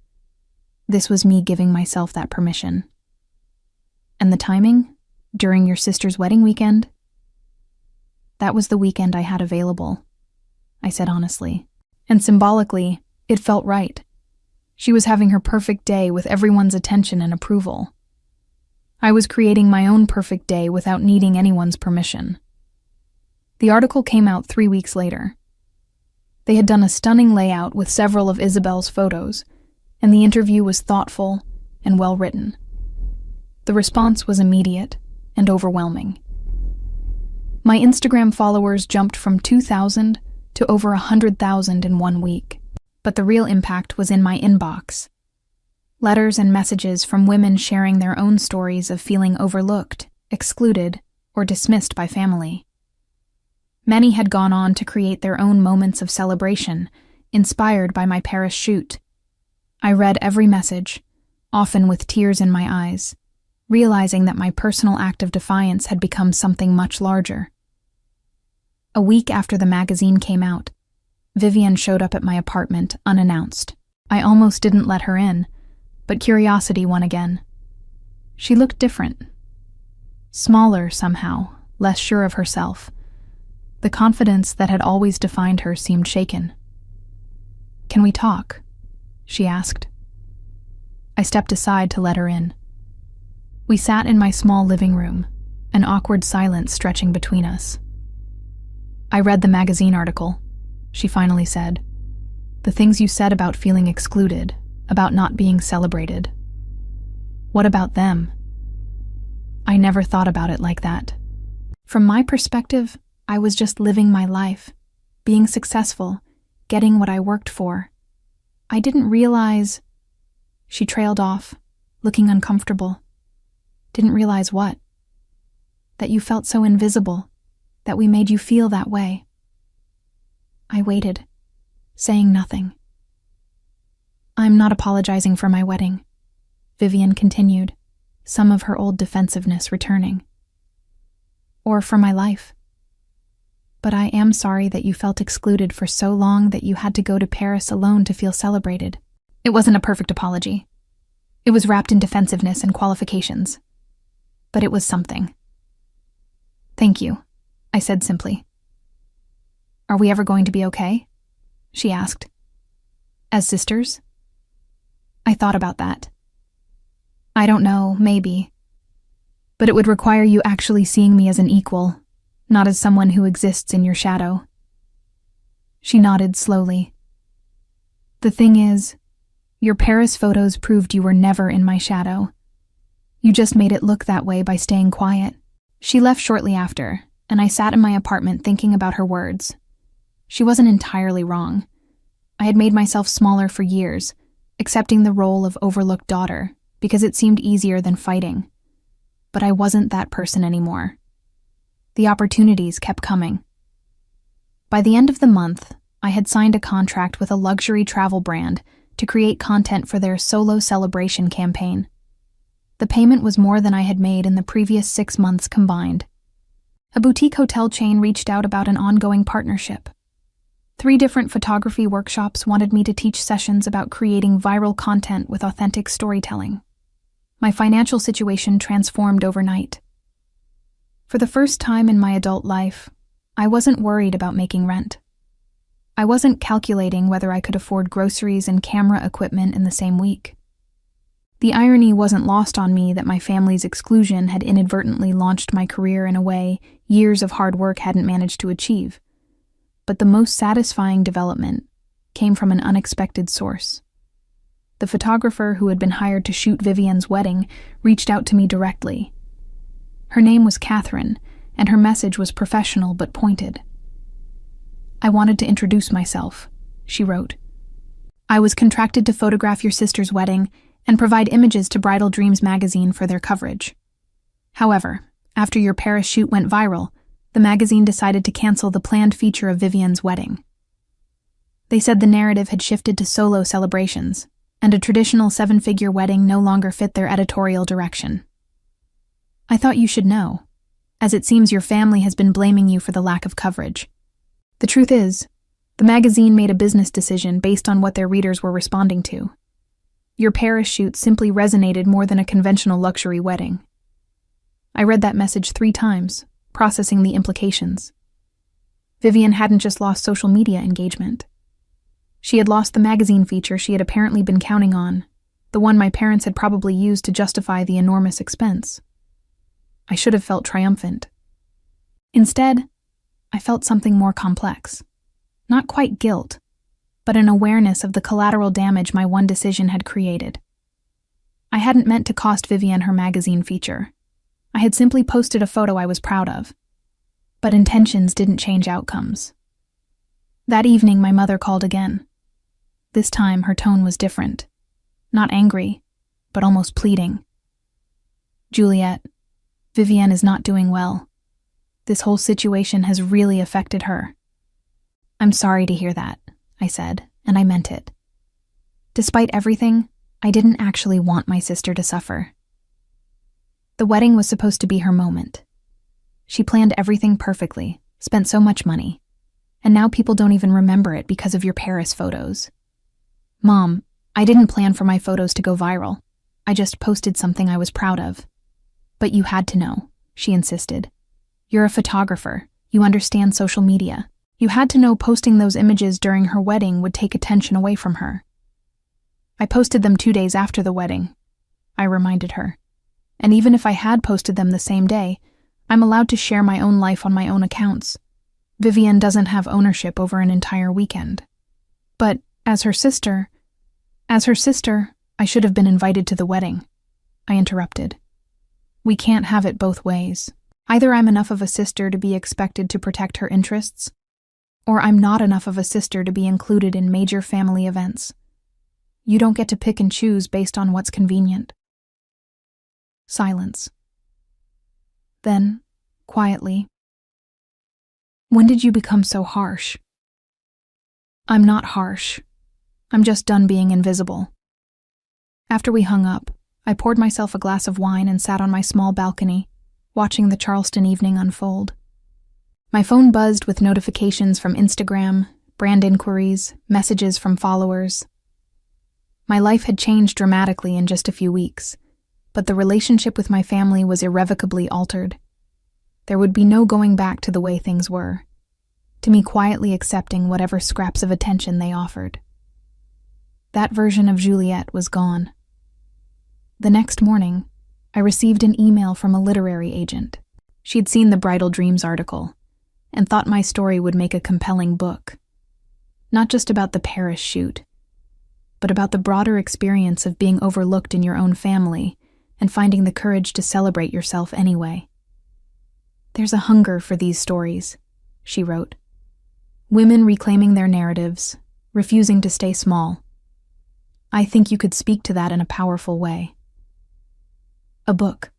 This was me giving myself that permission. And the timing? During your sister's wedding weekend? That was the weekend I had available, I said honestly. And symbolically, it felt right. She was having her perfect day with everyone's attention and approval. I was creating my own perfect day without needing anyone's permission. The article came out 3 weeks later. They had done a stunning layout with several of Isabel's photos, and the interview was thoughtful and well-written. The response was immediate and overwhelming. My Instagram followers jumped from 2,000 to over 100,000 in 1 week, but the real impact was in my inbox. Letters and messages from women sharing their own stories of feeling overlooked, excluded, or dismissed by family. Many had gone on to create their own moments of celebration, inspired by my Paris shoot. I read every message, often with tears in my eyes, realizing that my personal act of defiance had become something much larger. A week after the magazine came out, Vivian showed up at my apartment unannounced. I almost didn't let her in, but curiosity won again. She looked different. Smaller somehow, less sure of herself. The confidence that had always defined her seemed shaken. "Can we talk?" she asked. I stepped aside to let her in. We sat in my small living room, an awkward silence stretching between us. "I read the magazine article," she finally said. "The things you said about feeling excluded, about not being celebrated. What about them?" I never thought about it like that. From my perspective, I was just living my life, being successful, getting what I worked for. I didn't realize... She trailed off, looking uncomfortable. "Didn't realize what?" "That you felt so invisible, that we made you feel that way." I waited, saying nothing. "I'm not apologizing for my wedding," Vivian continued, some of her old defensiveness returning. "Or for my life. But I am sorry that you felt excluded for so long that you had to go to Paris alone to feel celebrated." It wasn't a perfect apology. It was wrapped in defensiveness and qualifications. But it was something. "Thank you," I said simply. "Are we ever going to be okay?" she asked. "As sisters?" I thought about that. "I don't know, maybe. But it would require you actually seeing me as an equal, not as someone who exists in your shadow." She nodded slowly. "The thing is, your Paris photos proved you were never in my shadow. You just made it look that way by staying quiet." She left shortly after, and I sat in my apartment thinking about her words. She wasn't entirely wrong. I had made myself smaller for years, accepting the role of overlooked daughter because it seemed easier than fighting. But I wasn't that person anymore. The opportunities kept coming. By the end of the month, I had signed a contract with a luxury travel brand to create content for their solo celebration campaign. The payment was more than I had made in the previous 6 months combined. A boutique hotel chain reached out about an ongoing partnership. 3 different photography workshops wanted me to teach sessions about creating viral content with authentic storytelling. My financial situation transformed overnight. For the first time in my adult life, I wasn't worried about making rent. I wasn't calculating whether I could afford groceries and camera equipment in the same week. The irony wasn't lost on me that my family's exclusion had inadvertently launched my career in a way years of hard work hadn't managed to achieve. But the most satisfying development came from an unexpected source. The photographer who had been hired to shoot Vivian's wedding reached out to me directly. Her name was Catherine, and her message was professional but pointed. "I wanted to introduce myself," she wrote. "I was contracted to photograph your sister's wedding and provide images to Bridal Dreams magazine for their coverage. However, after your Paris shoot went viral, the magazine decided to cancel the planned feature of Vivian's wedding. They said the narrative had shifted to solo celebrations, and a traditional 7-figure wedding no longer fit their editorial direction. I thought you should know, as it seems your family has been blaming you for the lack of coverage. The truth is, the magazine made a business decision based on what their readers were responding to. Your Paris shoot simply resonated more than a conventional luxury wedding." I read that message 3 times, processing the implications. Vivian hadn't just lost social media engagement. She had lost the magazine feature she had apparently been counting on, the one my parents had probably used to justify the enormous expense. I should have felt triumphant. Instead, I felt something more complex. Not quite guilt, but an awareness of the collateral damage my one decision had created. I hadn't meant to cost Vivian her magazine feature. I had simply posted a photo I was proud of. But intentions didn't change outcomes. That evening, my mother called again. This time, her tone was different. Not angry, but almost pleading. "Juliet, Vivian is not doing well. This whole situation has really affected her." "I'm sorry to hear that," I said, and I meant it. Despite everything, I didn't actually want my sister to suffer. The wedding was supposed to be her moment. She planned everything perfectly, spent so much money, and now people don't even remember it because of your Paris photos. "Mom, I didn't plan for my photos to go viral. I just posted something I was proud of." "But you had to know," she insisted. "You're a photographer. You understand social media. You had to know posting those images during her wedding would take attention away from her." "I posted them 2 days after the wedding," I reminded her. And even if I had posted them the same day, I'm allowed to share my own life on my own accounts. Vivian doesn't have ownership over an entire weekend. But as her sister, I should have been invited to the wedding. I interrupted. We can't have it both ways. Either I'm enough of a sister to be expected to protect her interests, or I'm not enough of a sister to be included in major family events. You don't get to pick and choose based on what's convenient. Silence. Then, quietly, when did you become so harsh? I'm not harsh. I'm just done being invisible. After we hung up, I poured myself a glass of wine and sat on my small balcony, watching the Charleston evening unfold. My phone buzzed with notifications from Instagram, brand inquiries, messages from followers. My life had changed dramatically in just a few weeks, but the relationship with my family was irrevocably altered. There would be no going back to the way things were, to me quietly accepting whatever scraps of attention they offered. That version of Juliet was gone. The next morning, I received an email from a literary agent. She'd seen the Bridal Dreams article and thought my story would make a compelling book. Not just about the Paris shoot, but about the broader experience of being overlooked in your own family and finding the courage to celebrate yourself anyway. There's a hunger for these stories, she wrote. Women reclaiming their narratives, refusing to stay small. I think you could speak to that in a powerful way. A book.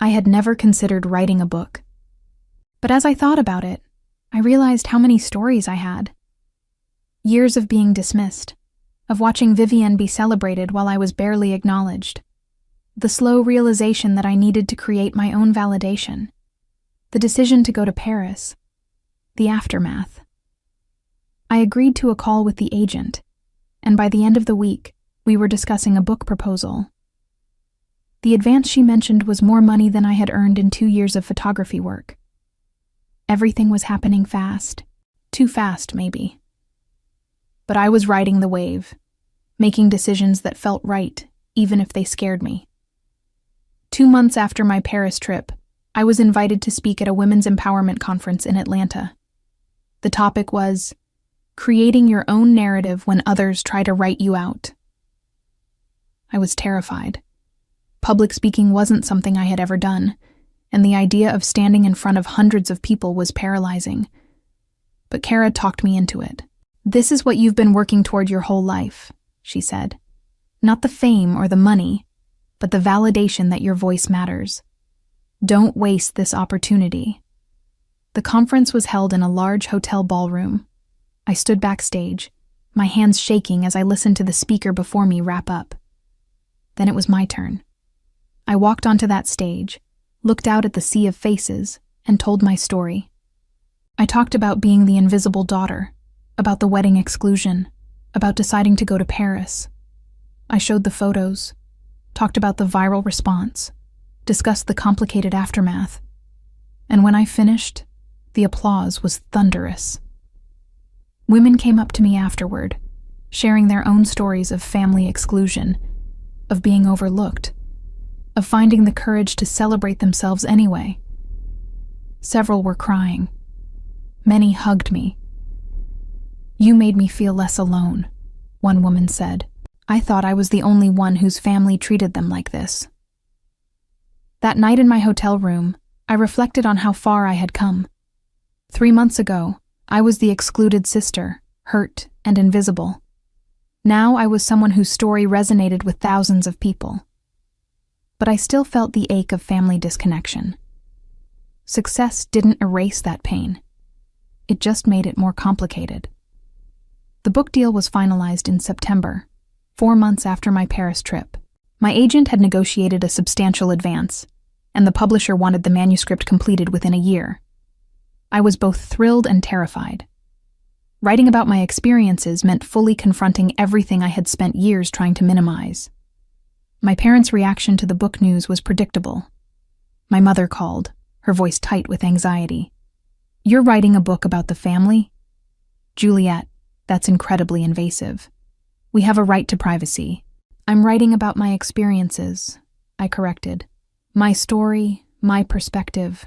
I had never considered writing a book. But as I thought about it, I realized how many stories I had. Years of being dismissed, of watching Vivian be celebrated while I was barely acknowledged. The slow realization that I needed to create my own validation. The decision to go to Paris. The aftermath. I agreed to a call with the agent, and by the end of the week, we were discussing a book proposal. The advance she mentioned was more money than I had earned in 2 years of photography work. Everything was happening fast. Too fast, maybe. But I was riding the wave, making decisions that felt right, even if they scared me. 2 months after my Paris trip, I was invited to speak at a women's empowerment conference in Atlanta. The topic was, creating your own narrative when others try to write you out. I was terrified. Public speaking wasn't something I had ever done, and the idea of standing in front of hundreds of people was paralyzing. But Kara talked me into it. This is what you've been working toward your whole life, she said. Not the fame or the money, but the validation that your voice matters. Don't waste this opportunity. The conference was held in a large hotel ballroom. I stood backstage, my hands shaking as I listened to the speaker before me wrap up. Then it was my turn. I walked onto that stage, looked out at the sea of faces, and told my story. I talked about being the invisible daughter, about the wedding exclusion, about deciding to go to Paris. I showed the photos, talked about the viral response, discussed the complicated aftermath. And when I finished, the applause was thunderous. Women came up to me afterward, sharing their own stories of family exclusion, of being overlooked, of finding the courage to celebrate themselves anyway. Several were crying. Many hugged me. You made me feel less alone, one woman said. I thought I was the only one whose family treated them like this. That night in my hotel room, I reflected on how far I had come. 3 months ago, I was the excluded sister, hurt and invisible. Now I was someone whose story resonated with thousands of people. But I still felt the ache of family disconnection. Success didn't erase that pain. It just made it more complicated. The book deal was finalized in September, 4 months after my Paris trip. My agent had negotiated a substantial advance, and the publisher wanted the manuscript completed within a year. I was both thrilled and terrified. Writing about my experiences meant fully confronting everything I had spent years trying to minimize. My parents' reaction to the book news was predictable. My mother called, her voice tight with anxiety. You're writing a book about the family? Juliet, that's incredibly invasive. We have a right to privacy. I'm writing about my experiences, I corrected. My story, my perspective.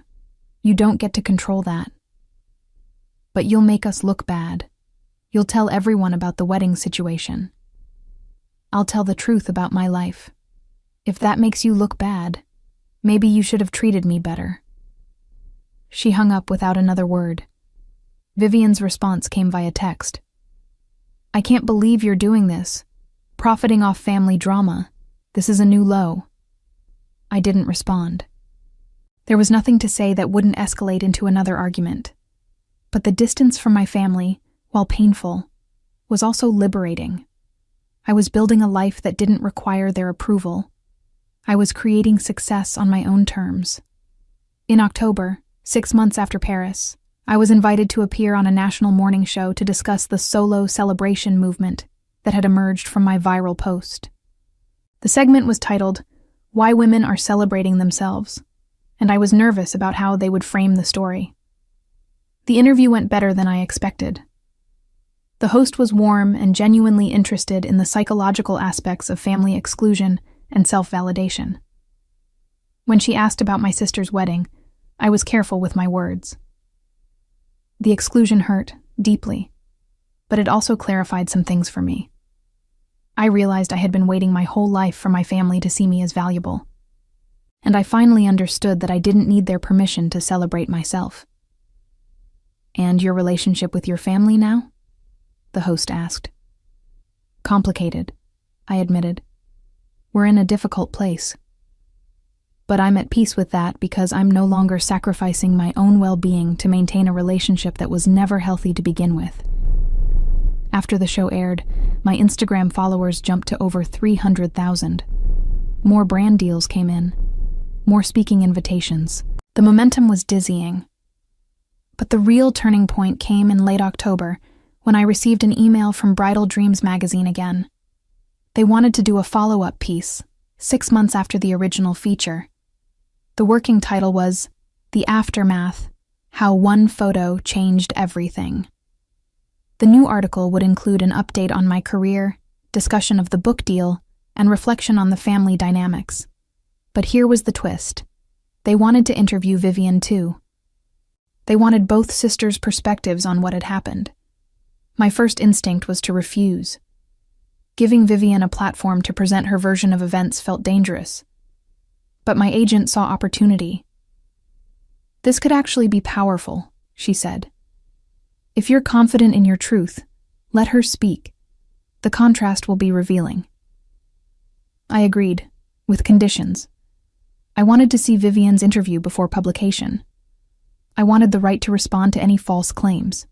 You don't get to control that. But you'll make us look bad. You'll tell everyone about the wedding situation. I'll tell the truth about my life. If that makes you look bad, maybe you should have treated me better. She hung up without another word. Vivian's response came via text. I can't believe you're doing this. Profiting off family drama. This is a new low. I didn't respond. There was nothing to say that wouldn't escalate into another argument. But the distance from my family, while painful, was also liberating. I was building a life that didn't require their approval. I was creating success on my own terms. In October, 6 months after Paris, I was invited to appear on a national morning show to discuss the solo celebration movement that had emerged from my viral post. The segment was titled, Why Women Are Celebrating Themselves, and I was nervous about how they would frame the story. The interview went better than I expected. The host was warm and genuinely interested in the psychological aspects of family exclusion and self-validation. When she asked about my sister's wedding, I was careful with my words. The exclusion hurt deeply, but it also clarified some things for me. I realized I had been waiting my whole life for my family to see me as valuable, and I finally understood that I didn't need their permission to celebrate myself. And your relationship with your family now? The host asked. Complicated, I admitted. We're in a difficult place. But I'm at peace with that because I'm no longer sacrificing my own well-being to maintain a relationship that was never healthy to begin with. After the show aired, my Instagram followers jumped to over 300,000. More brand deals came in. More speaking invitations. The momentum was dizzying. But the real turning point came in late October when I received an email from Bridal Dreams magazine again. They wanted to do a follow-up piece, 6 months after the original feature. The working title was The Aftermath: How One Photo Changed Everything. The new article would include an update on my career, discussion of the book deal, and reflection on the family dynamics. But here was the twist. They wanted to interview Vivian too. They wanted both sisters' perspectives on what had happened. My first instinct was to refuse. Giving Vivian a platform to present her version of events felt dangerous. But my agent saw opportunity. This could actually be powerful, she said. If you're confident in your truth, let her speak. The contrast will be revealing. I agreed, with conditions. I wanted to see Vivian's interview before publication. I wanted the right to respond to any false claims.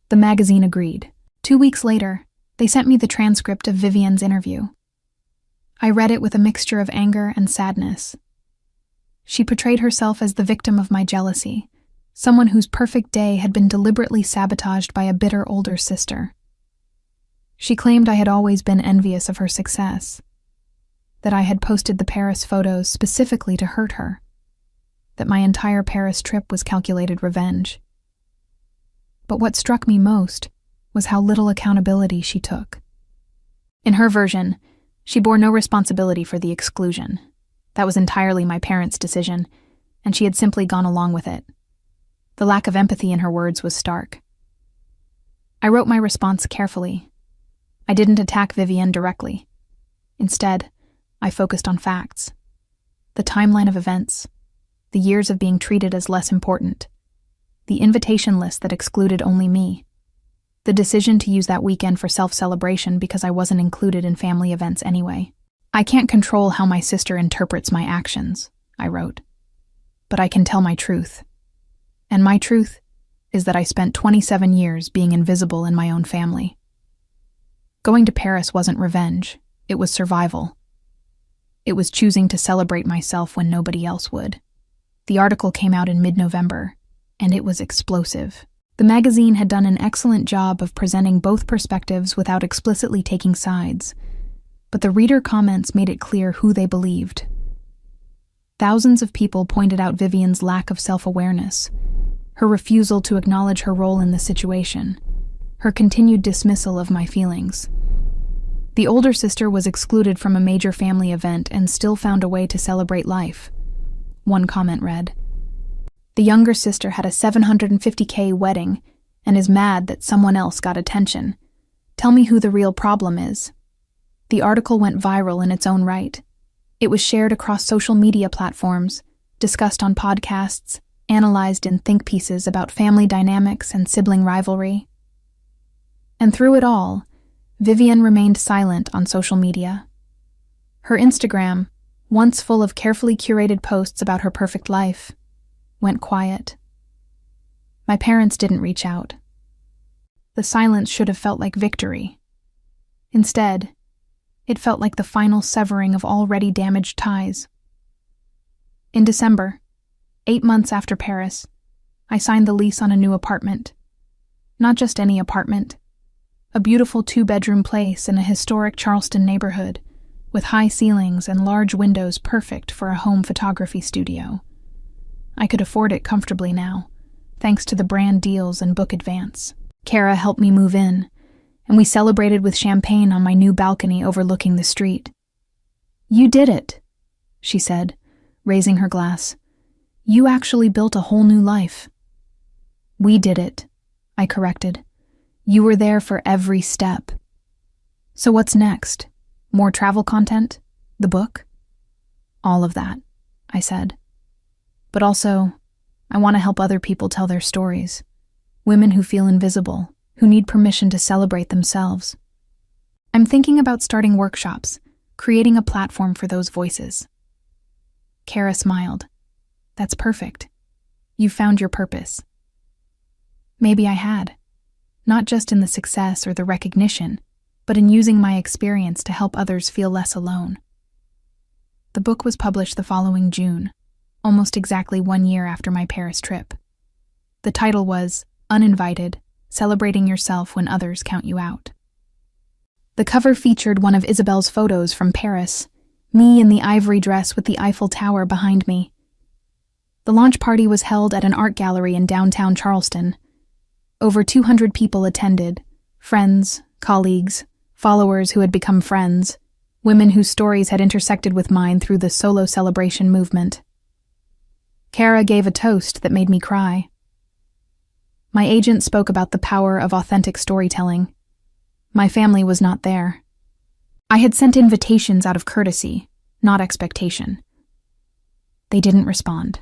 The magazine agreed. 2 weeks later, they sent me the transcript of Vivian's interview. I read it with a mixture of anger and sadness. She portrayed herself as the victim of my jealousy, someone whose perfect day had been deliberately sabotaged by a bitter older sister. She claimed I had always been envious of her success, that I had posted the Paris photos specifically to hurt her, that my entire Paris trip was calculated revenge. But what struck me most was how little accountability she took. In her version, she bore no responsibility for the exclusion. That was entirely my parents' decision, and she had simply gone along with it. The lack of empathy in her words was stark. I wrote my response carefully. I didn't attack Vivian directly. Instead, I focused on facts. The timeline of events, the years of being treated as less important, the invitation list that excluded only me, the decision to use that weekend for self-celebration because I wasn't included in family events anyway. I can't control how my sister interprets my actions, I wrote, but I can tell my truth. And my truth is that I spent 27 years being invisible in my own family. Going to Paris wasn't revenge, it was survival. It was choosing to celebrate myself when nobody else would. The article came out in mid-November, and it was explosive. The magazine had done an excellent job of presenting both perspectives without explicitly taking sides, but the reader comments made it clear who they believed. Thousands of people pointed out Vivian's lack of self-awareness, her refusal to acknowledge her role in the situation, her continued dismissal of my feelings. The older sister was excluded from a major family event and still found a way to celebrate life. One comment read, "The younger sister had a $750K wedding and is mad that someone else got attention. Tell me who the real problem is." The article went viral in its own right. It was shared across social media platforms, discussed on podcasts, analyzed in think pieces about family dynamics and sibling rivalry. And through it all, Vivian remained silent on social media. Her Instagram, once full of carefully curated posts about her perfect life, went quiet. My parents didn't reach out. The silence should have felt like victory. Instead, it felt like the final severing of already damaged ties. In December, 8 months after Paris, I signed the lease on a new apartment. Not just any apartment. A beautiful 2-bedroom place in a historic Charleston neighborhood, with high ceilings and large windows perfect for a home photography studio. I could afford it comfortably now, thanks to the brand deals and book advance. Kara helped me move in, and we celebrated with champagne on my new balcony overlooking the street. "You did it," she said, raising her glass. "You actually built a whole new life." "We did it," I corrected. "You were there for every step." "So what's next? More travel content? The book?" "All of that," I said. "But also, I want to help other people tell their stories. Women who feel invisible, who need permission to celebrate themselves. I'm thinking about starting workshops, creating a platform for those voices." Kara smiled. "That's perfect. You've found your purpose." Maybe I had. Not just in the success or the recognition, but in using my experience to help others feel less alone. The book was published the following June, almost exactly 1 year after my Paris trip. The title was Uninvited, Celebrating Yourself When Others Count You Out. The cover featured one of Isabel's photos from Paris, me in the ivory dress with the Eiffel Tower behind me. The launch party was held at an art gallery in downtown Charleston. Over 200 people attended, friends, colleagues, followers who had become friends, women whose stories had intersected with mine through the solo celebration movement. Kara gave a toast that made me cry. My agent spoke about the power of authentic storytelling. My family was not there. I had sent invitations out of courtesy, not expectation. They didn't respond.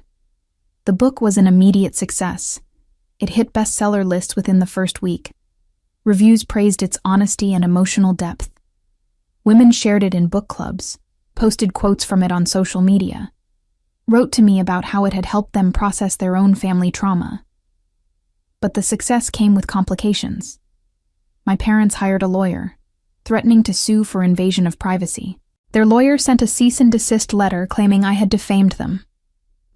The book was an immediate success. It hit bestseller lists within the first week. Reviews praised its honesty and emotional depth. Women shared it in book clubs, posted quotes from it on social media, wrote to me about how it had helped them process their own family trauma. But the success came with complications. My parents hired a lawyer, threatening to sue for invasion of privacy. Their lawyer sent a cease and desist letter claiming I had defamed them.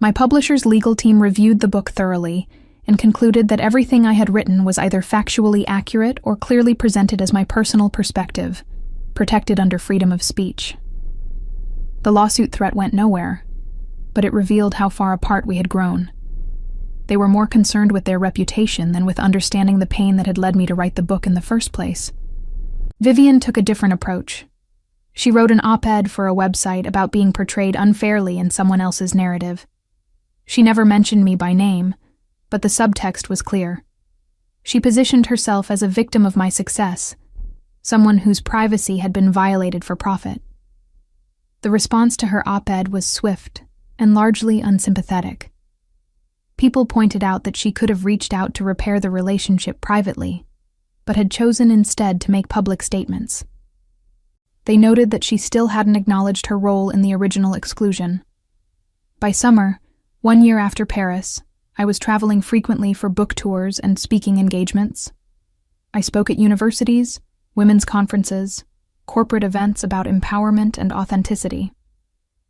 My publisher's legal team reviewed the book thoroughly and concluded that everything I had written was either factually accurate or clearly presented as my personal perspective, protected under freedom of speech. The lawsuit threat went nowhere, but it revealed how far apart we had grown. They were more concerned with their reputation than with understanding the pain that had led me to write the book in the first place. Vivian took a different approach. She wrote an op-ed for a website about being portrayed unfairly in someone else's narrative. She never mentioned me by name, but the subtext was clear. She positioned herself as a victim of my success, someone whose privacy had been violated for profit. The response to her op-ed was swift and largely unsympathetic. People pointed out that she could have reached out to repair the relationship privately, but had chosen instead to make public statements. They noted that she still hadn't acknowledged her role in the original exclusion. By summer, 1 year after Paris, I was traveling frequently for book tours and speaking engagements. I spoke at universities, women's conferences, corporate events about empowerment and authenticity.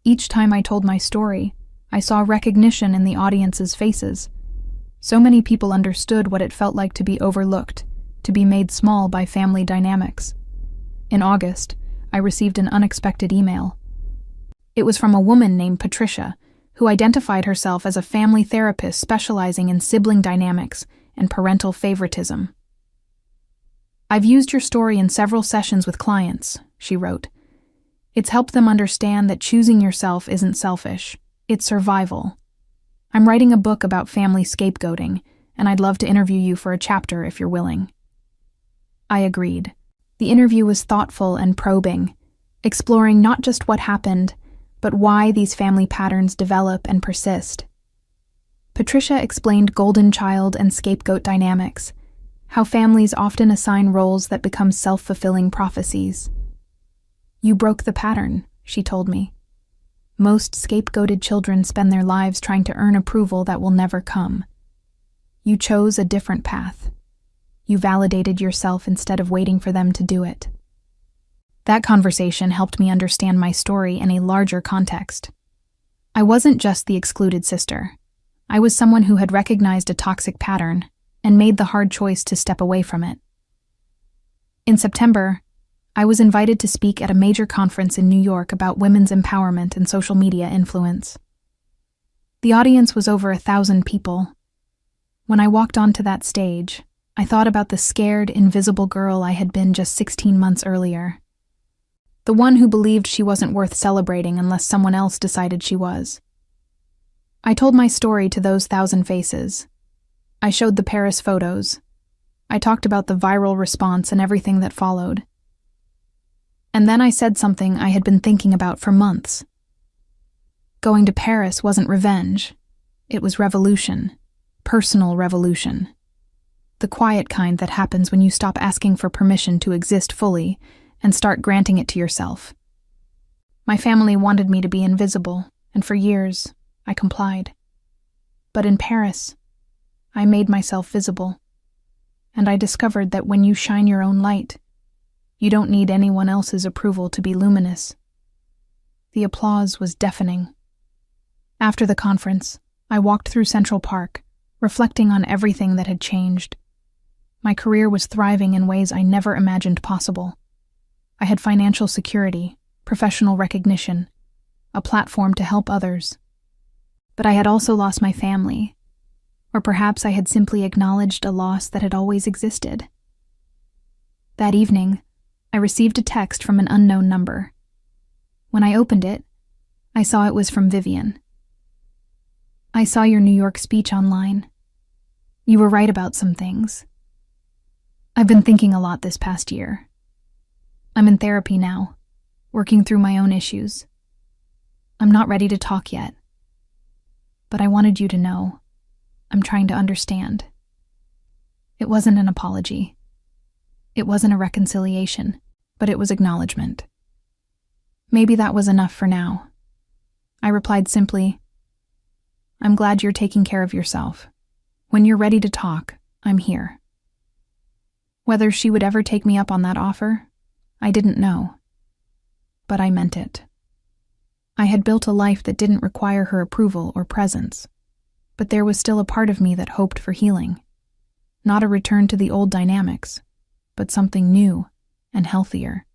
Each time I told my story, I saw recognition in the audience's faces. So many people understood what it felt like to be overlooked, to be made small by family dynamics. In August, I received an unexpected email. It was from a woman named Patricia, who identified herself as a family therapist specializing in sibling dynamics and parental favoritism. "I've used your story in several sessions with clients," she wrote. "It's helped them understand that choosing yourself isn't selfish, it's survival. I'm writing a book about family scapegoating, and I'd love to interview you for a chapter if you're willing." I agreed. The interview was thoughtful and probing, exploring not just what happened, but why these family patterns develop and persist. Patricia explained golden child and scapegoat dynamics, how families often assign roles that become self-fulfilling prophecies. "You broke the pattern," she told me. "Most scapegoated children spend their lives trying to earn approval that will never come. You chose a different path. You validated yourself instead of waiting for them to do it." That conversation helped me understand my story in a larger context. I wasn't just the excluded sister. I was someone who had recognized a toxic pattern and made the hard choice to step away from it. In September, I was invited to speak at a major conference in New York about women's empowerment and social media influence. The audience was over 1,000 people. When I walked onto that stage, I thought about the scared, invisible girl I had been just 16 months earlier. The one who believed she wasn't worth celebrating unless someone else decided she was. I told my story to those 1,000 faces. I showed the Paris photos. I talked about the viral response and everything that followed. And then I said something I had been thinking about for months. Going to Paris wasn't revenge. It was revolution. Personal revolution. The quiet kind that happens when you stop asking for permission to exist fully and start granting it to yourself. My family wanted me to be invisible, and for years, I complied. But in Paris, I made myself visible, and I discovered that when you shine your own light, you don't need anyone else's approval to be luminous. The applause was deafening. After the conference, I walked through Central Park, reflecting on everything that had changed. My career was thriving in ways I never imagined possible. I had financial security, professional recognition, a platform to help others. But I had also lost my family, or perhaps I had simply acknowledged a loss that had always existed. That evening, I received a text from an unknown number. When I opened it, I saw it was from Vivian. "I saw your New York speech online. You were right about some things. I've been thinking a lot this past year. I'm in therapy now, working through my own issues. I'm not ready to talk yet. But I wanted you to know, I'm trying to understand." It wasn't an apology. It wasn't a reconciliation, but it was acknowledgement. Maybe that was enough for now. I replied simply, "I'm glad you're taking care of yourself. When you're ready to talk, I'm here." Whether she would ever take me up on that offer, I didn't know. But I meant it. I had built a life that didn't require her approval or presence, but there was still a part of me that hoped for healing. Not a return to the old dynamics, but something new and healthier.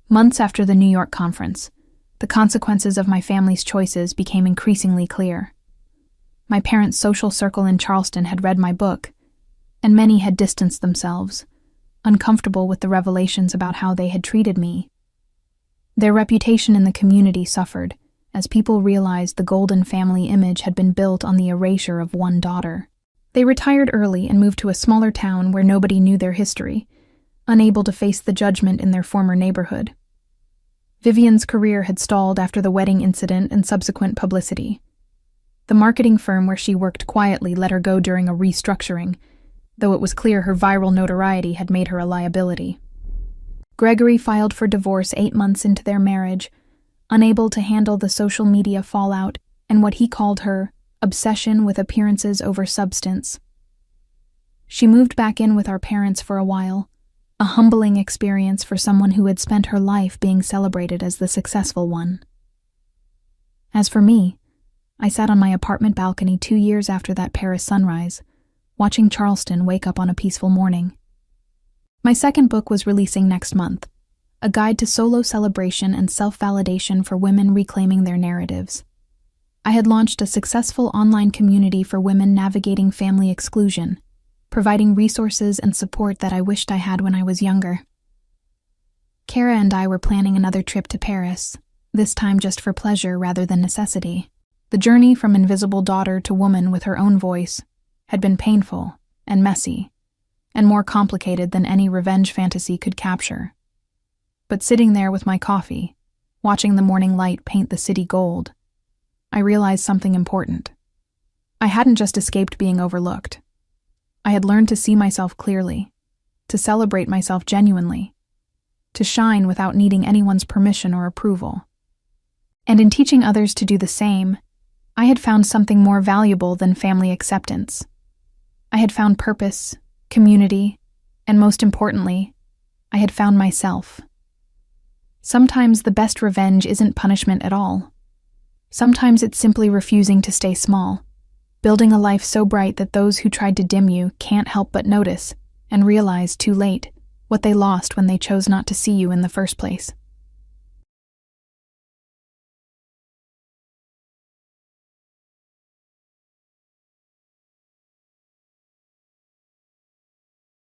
Months after the New York conference, the consequences of my family's choices became increasingly clear. My parents' social circle in Charleston had read my book, and many had distanced themselves, uncomfortable with the revelations about how they had treated me. Their reputation in the community suffered, as people realized the golden family image had been built on the erasure of one daughter. They retired early and moved to a smaller town where nobody knew their history, unable to face the judgment in their former neighborhood. Vivian's career had stalled after the wedding incident and subsequent publicity. The marketing firm where she worked quietly let her go during a restructuring, though it was clear her viral notoriety had made her a liability. Gregory filed for divorce 8 months into their marriage, unable to handle the social media fallout and what he called her obsession with appearances over substance. She moved back in with our parents for a while, a humbling experience for someone who had spent her life being celebrated as the successful one. As for me, I sat on my apartment balcony 2 years after that Paris sunrise, watching Charleston wake up on a peaceful morning. My second book was releasing next month, a guide to solo celebration and self-validation for women reclaiming their narratives. I had launched a successful online community for women navigating family exclusion, providing resources and support that I wished I had when I was younger. Kara and I were planning another trip to Paris, this time just for pleasure rather than necessity. The journey from invisible daughter to woman with her own voice had been painful and messy, and more complicated than any revenge fantasy could capture. But sitting there with my coffee, watching the morning light paint the city gold, I realized something important. I hadn't just escaped being overlooked. I had learned to see myself clearly, to celebrate myself genuinely, to shine without needing anyone's permission or approval. And in teaching others to do the same, I had found something more valuable than family acceptance. I had found purpose, community, and most importantly, I had found myself. Sometimes the best revenge isn't punishment at all. Sometimes it's simply refusing to stay small, building a life so bright that those who tried to dim you can't help but notice and realize too late what they lost when they chose not to see you in the first place.